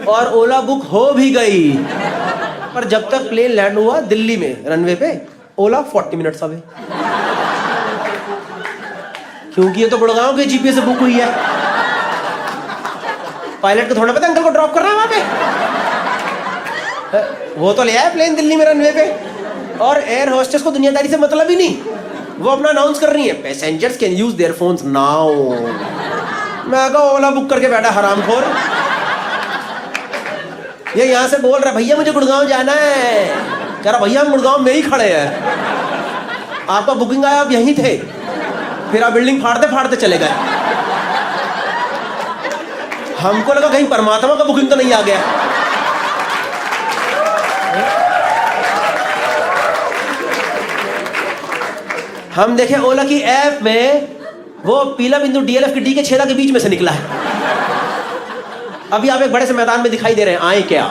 और ओला बुक हो भी गई, पर जब तक प्लेन लैंड हुआ दिल्ली में रनवे पे, ओला 40 मिनट्स अवे. क्योंकि ये तो गुड़गांव के जीपीएस से बुक हुई है. पायलट को थोड़ा पता अंकल को ड्रॉप करना है वहां पे. वो तो ले आया प्लेन दिल्ली में रनवे पे, और एयर होस्टेस को दुनियादारी से मतलब ही नहीं. वो अपना अनाउंस कर रही है passengers can use their phones now. मैं कहा ओला बुक करके बैठा हरामखोर. ये यहाँ से बोल रहा भैया मुझे गुड़गांव जाना है. कह रहा भैया हम गुड़गांव में ही खड़े हैं, आपका बुकिंग आया आप यहीं थे, फिर आप बिल्डिंग फाड़ते फाड़ते चले गए. हमको लगा कहीं परमात्मा का बुकिंग तो नहीं आ गया. हम देखे ओला की ऐप में वो पीला बिंदु डीएलएफ की डी के छेदा के बीच में से निकला है। अभी आप एक बड़े से मैदान में दिखाई दे रहे हैं, आए क्या?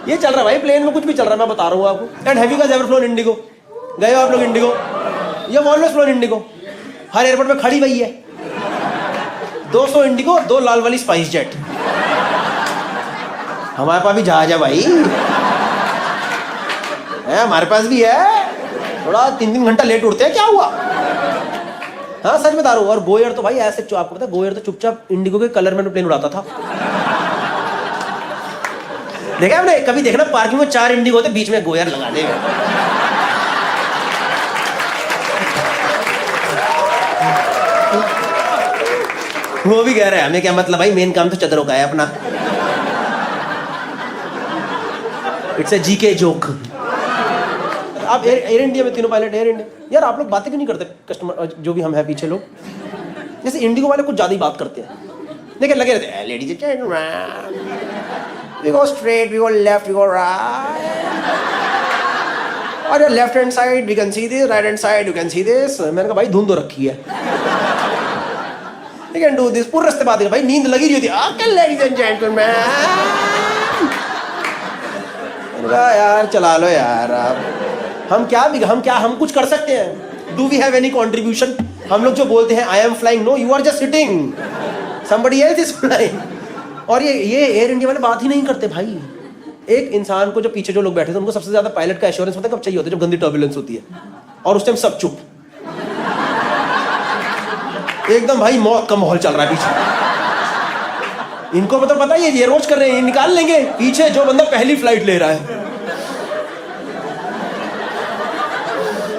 ये चल रहा है भाई, प्लेन में कुछ भी चल रहा है, मैं बता रहा हूँ आपको। And have you guys ever phloem Indigo? गए हो आप लोग इंडिगो? ये ऑलवेज फ्लोन इंडिगो, हर एयरपोर्ट में खड़ी हुई है। 200 इंडिगो, 2 लाल वाली स्पाइस जेट। हमारे पास भी जहाज है भाई, हमारे पास भी है। थोड़ा 3 घंटा लेट उड़ते हैं, क्या हुआ? हाँ सच बता रहा हूँ। और गोयर तो भाई ऐसे, आपको पता है गोयर तो चुपचाप इंडिगो के कलर में प्लेन उड़ाता था। देखा आपने कभी? देखना पार्किंग में 4 इंडिगो होते, बीच में गोयर लगा देगा। वो भी कह रहा है हमें क्या मतलब भाई, मेन काम तो चदरों का है अपना। It's a GK joke. आप एयर इंडिया में तीनों पायलट एयर इंडिया, यार आप लोग बातें क्यों नहीं करते? कस्टमर जो भी हम है पीछे लोग, जैसे इंडिगो वाले कुछ ज्यादा ही बात करते हैं। देखिए लगे रहते हैं, ladies and gentleman, we go straight, we go left, we go right, और your left hand side we can see this, right hand side you can see this. मैंने कहा भाई धुंध तो रखी है, वी कैन डू दिस। पूरे रास्ते बात है भाई, नींद लगी रही होती है। ओके लेडीज एंड जेंटलमैन, यार चला लो यार। आप हम कुछ कर सकते हैं? Do we have any contribution? हम लोग जो बोलते हैं I am flying, no you are just sitting, somebody else is flying. और ये एयर इंडिया वाले बात ही नहीं करते भाई। एक इंसान को जो पीछे जो लोग बैठे थे उनको सबसे ज्यादा पायलट का एश्योरेंस पता है कब चाहिए होता है? जब गंदी टर्बुलेंस होती है, और उस टाइम सब चुप, एकदम भाई मौत का माहौल चल रहा है पीछे। इनको मतलब पता है ये रोज कर रहे हैं, निकाल लेंगे पीछे जो बंदा पहली फ्लाइट ले रहा है।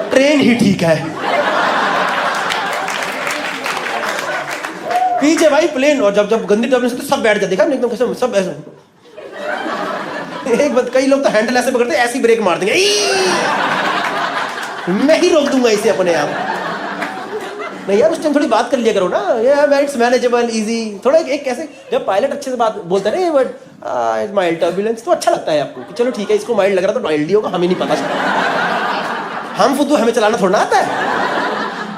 ट्रेन ही ठीक है, पीछे भाई प्लेन। और जब गंदी टर्बुलेंस तो सब बैठ जाते, देखा एकदम कैसे सब ऐसे। एक बात, कई लोग तो हैंडल ऐसे पकड़ते ऐसी ब्रेक मार देंगे, मैं ही रोक दूंगा इसे अपने आप। नहीं यार उस टाइम थोड़ी बात कर लिया करो ना, ये इट्स मैनेजेबल इजी। थोड़ा एक कैसे जब पायलट अच्छे से बात बोलता है ना, बट माइल्ड टर्बुलेंस, तो अच्छा लगता है आपको कि चलो ठीक है, इसको माइल्ड लग रहा तो माइल्ड ही होगा, हमें नहीं पता चला। हम फुद्दू, हमें चलाना थोड़ा आता है।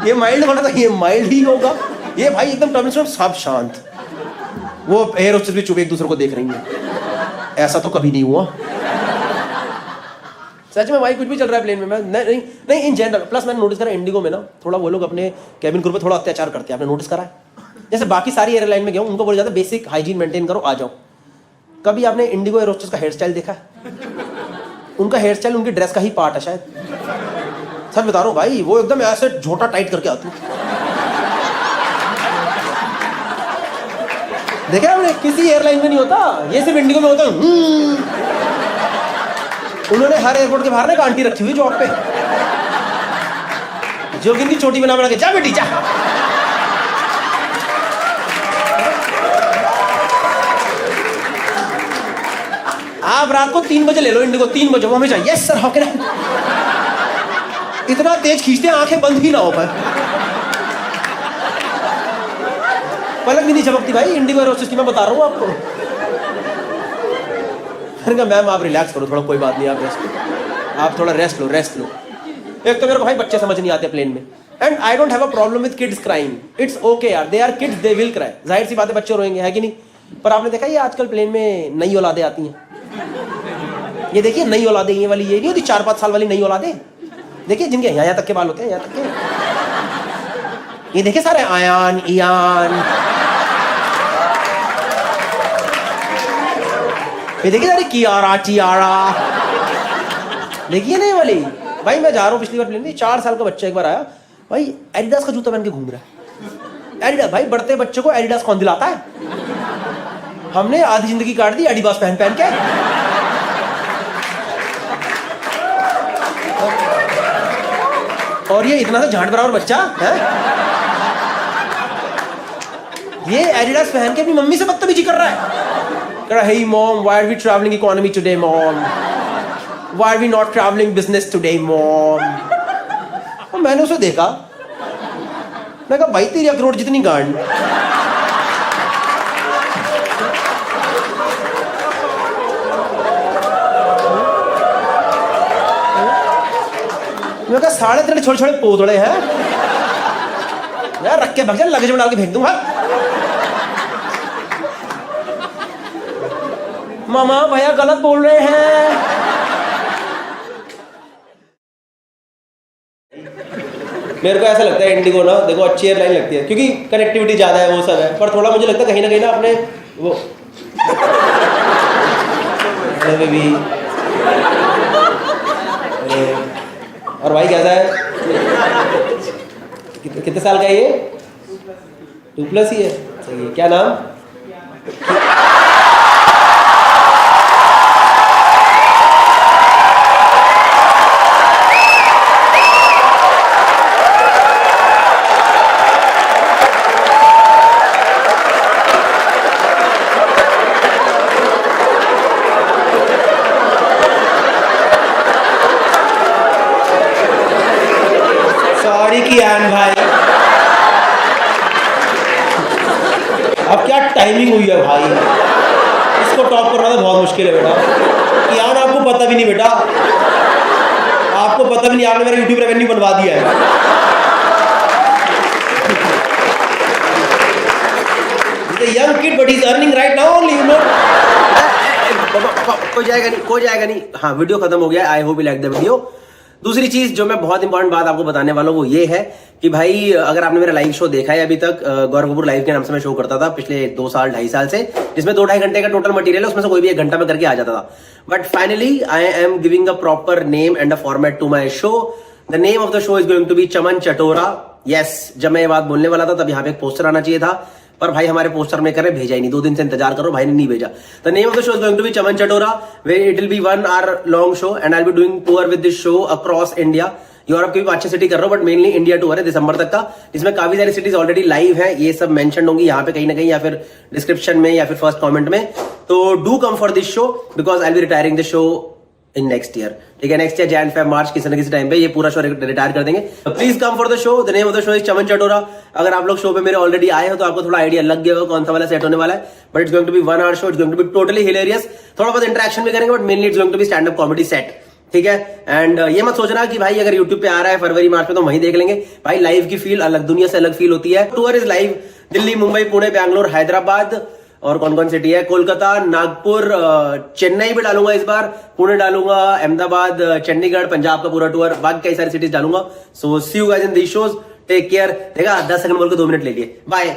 ये माइल्ड होना था, ये माइल्ड ही होगा। ये भाई एकदम टर्बुलेंस में सब शांत, वो एयर होस्टेस भी चुप एक दूसरे को देख रही है। ऐसा तो कभी नहीं हुआ सच में भाई, कुछ भी चल रहा है प्लेन में। मैं नहीं इन जनरल। प्लस मैंने नोटिस करा इंडिगो में ना, थोड़ा वो लोग अपने कैबिन क्रू पे थोड़ा अत्याचार करते हैं, आपने नोटिस करा है? जैसे बाकी सारी एयरलाइन में गया हूँ, उनको बोला जाता है बेसिक हाइजीन मेंटेन करो, आ जाओ। कभी आपने इंडिगो एयर होस्टेस का हेयर स्टाइल देखा है? उनका हेयर स्टाइल उनकी ड्रेस का ही पार्ट है शायद। सच बता रहा हूँ भाई, वो एकदम ऐसे झोटा टाइट करके आती है। देखा आपने? किसी एयरलाइन में नहीं होता, ये सिर्फ इंडिगो में होता है। उन्होंने हर एयरपोर्ट के बाहर ना एक आंटी रखी हुई जॉब पे, जो कि इनकी छोटी बना के, जा बेटी जा। आप रात को 3 बजे ले लो इंडिगो, 3 बजे वो हमें चाहिए। Yes sir, how can I? इतना तेज खींचते हैं आंखें बंद ही ना हो पाए, पलक भी नहीं झपकती भाई इंडिगो एयर होस्टेस की, मैं बता रहा हूँ आपको। मैम आप रिलैक्स करो थोड़ा, कोई बात नहीं, आप रेस्ट लो, आप थोड़ा रेस्ट लो। एक तो मेरे को भाई बच्चे समझ नहीं आते प्लेन में, and I don't have a problem with kids crying, it's okay यार, they are kids, they will cry, जाहिर सी बात है बच्चे रोएंगे, है कि नहीं? पर आपने देखा ये आजकल प्लेन में नई औलादें आती हैं, ये देखिए नई औलादें, ये वाली ये नहीं होती 4-5 साल वाली नई औलादें, देखिए जिनके यहाँ तक के बाल होते हैं, यहाँ तक के, ये देखिए सारे आयान ईयान, ये देखिए सारे कियारा चियारा, देखिए ना ये वाली। भाई मैं जा रहा हूँ पिछली बार प्लेन में, 4 साल का बच्चा एक बार आया भाई, एडिडास का जूता पहन के घूम रहा है। एडिडास, भाई बढ़ते बच्चे को एडिडास कौन दिलाता है? हमने आधी जिंदगी काट दी एडिडास पहन के। और ये इतना सा झांट बराबर बच्चा है, ये एडिडास पहन के अपनी मम्मी से बदतमीजी कर रहा है, कह रहा है, hey mom, why are we traveling economy today mom? Why are we not traveling business today mom? और मैंने उसे देखा, मैं कहा भाई तेरी अखरोट जितनी गांड। मैं कहा साढ़े तेरे छोटे छोटे पोतड़े हैं यार, रख के भाग जा, लगेज में डाल के फेंक दूंगा। मामा भैया गलत बोल रहे हैं। मेरे को ऐसा लगता है इंडिगो ना, देखो अच्छी एयरलाइन लगती है क्योंकि कनेक्टिविटी ज्यादा है, वो सब है, पर थोड़ा मुझे लगता है कहीं ना अपने वो भी। और भाई कैसा है? कितने साल का है ये? 2+ ही है। सही है। क्या नाम? सॉरी कियान भाई, अब क्या टाइमिंग हुई है भाई, इसको टॉप करना तो बहुत मुश्किल है बेटा। कियान आपको पता भी नहीं बेटा, आपको पता भी नहीं, आपने मेरा यूट्यूब रेवेन्यू बनवा दिया है। Young kid but he is earning right now only, you know. कोई जाएगा नहीं। हाँ, वीडियो खत्म हो गया। आई hope you like the video. दूसरी चीज जो मैं बहुत इंपॉर्टेंट बात आपको बताने वाला हूँ वो ये है कि भाई अगर आपने मेरा लाइव शो देखा है अभी तक, गौरव कपूर लाइव के नाम से मैं शो करता था पिछले 2 साल 2.5 साल से, जिसमें 2-2.5 घंटे का टोटल मटेरियल है, उसमें से कोई भी 1 घंटा में करके आ जाता था। But finally I am giving a proper name and a format to my show. The name of the show is going to be Chaman Chatora. Yes, जब मैं ये बात बोलने वाला था तब यहाँ पे एक पोस्टर आना चाहिए था, पर भाई हमारे पोस्टर में करे भेजा ही नहीं, 2 दिन से इंतजार करो, भाई ने नहीं भेजा। The name of the show is going to be Chaman Chatora, where it will be 1 hour long show and I will be doing tour with this show across India. Europe की भी 5 सिटी कर रहा हूं, बट मेनली इंडिया टूर है दिसंबर तक का, जिसमें काफी सारी सिटीज ऑलरेडी लाइव है। ये सब मेंशन होंगी यहाँ पे कहीं ना कहीं, या फिर डिस्क्रिप्शन में, या फिर फर्स्ट कमेंट में। तो do come for this show because I will B retiring this show in next year. ठीक है, next year Jan, Feb, March किसी ना किसी टाइम पे ये पूरा शो रिटायर कर देंगे। Please come for the show. The name of the show is Chaman Chatora. अगर आप लोग शो पे मेरे ऑलरेडी आए हो तो आपको थोड़ा आइडिया लग गया होगा कौन सा वाला सेट होने वाला है, but it's going to be 1 hour show. It's going to be totally hilarious. थोड़ा बहुत इंटरेक्शन भी करेंगे, but mainly it's going to be stand up comedy set. ठीक है, एंड ये मत सोचना कि भाई अगर यूट्यूब पे आ रहा है फरवरी मार्च में तो वहीं देख लेंगे। भाई लाइव की फील अलग, दुनिया से अलग फील होती है। Tour is live Delhi, Mumbai, Pune, Bangalore, Hyderabad, और कौन कौन सिटी है, कोलकाता, नागपुर, चेन्नई भी डालूंगा इस बार, पुणे डालूंगा, अहमदाबाद, चंडीगढ़, पंजाब का पूरा टूर, बाकी कई सारी सिटीज डालूंगा। So see you guys in these shows. Take care. देखा 10 सेकंड बोल के 2 मिनट ले लिए। बाय।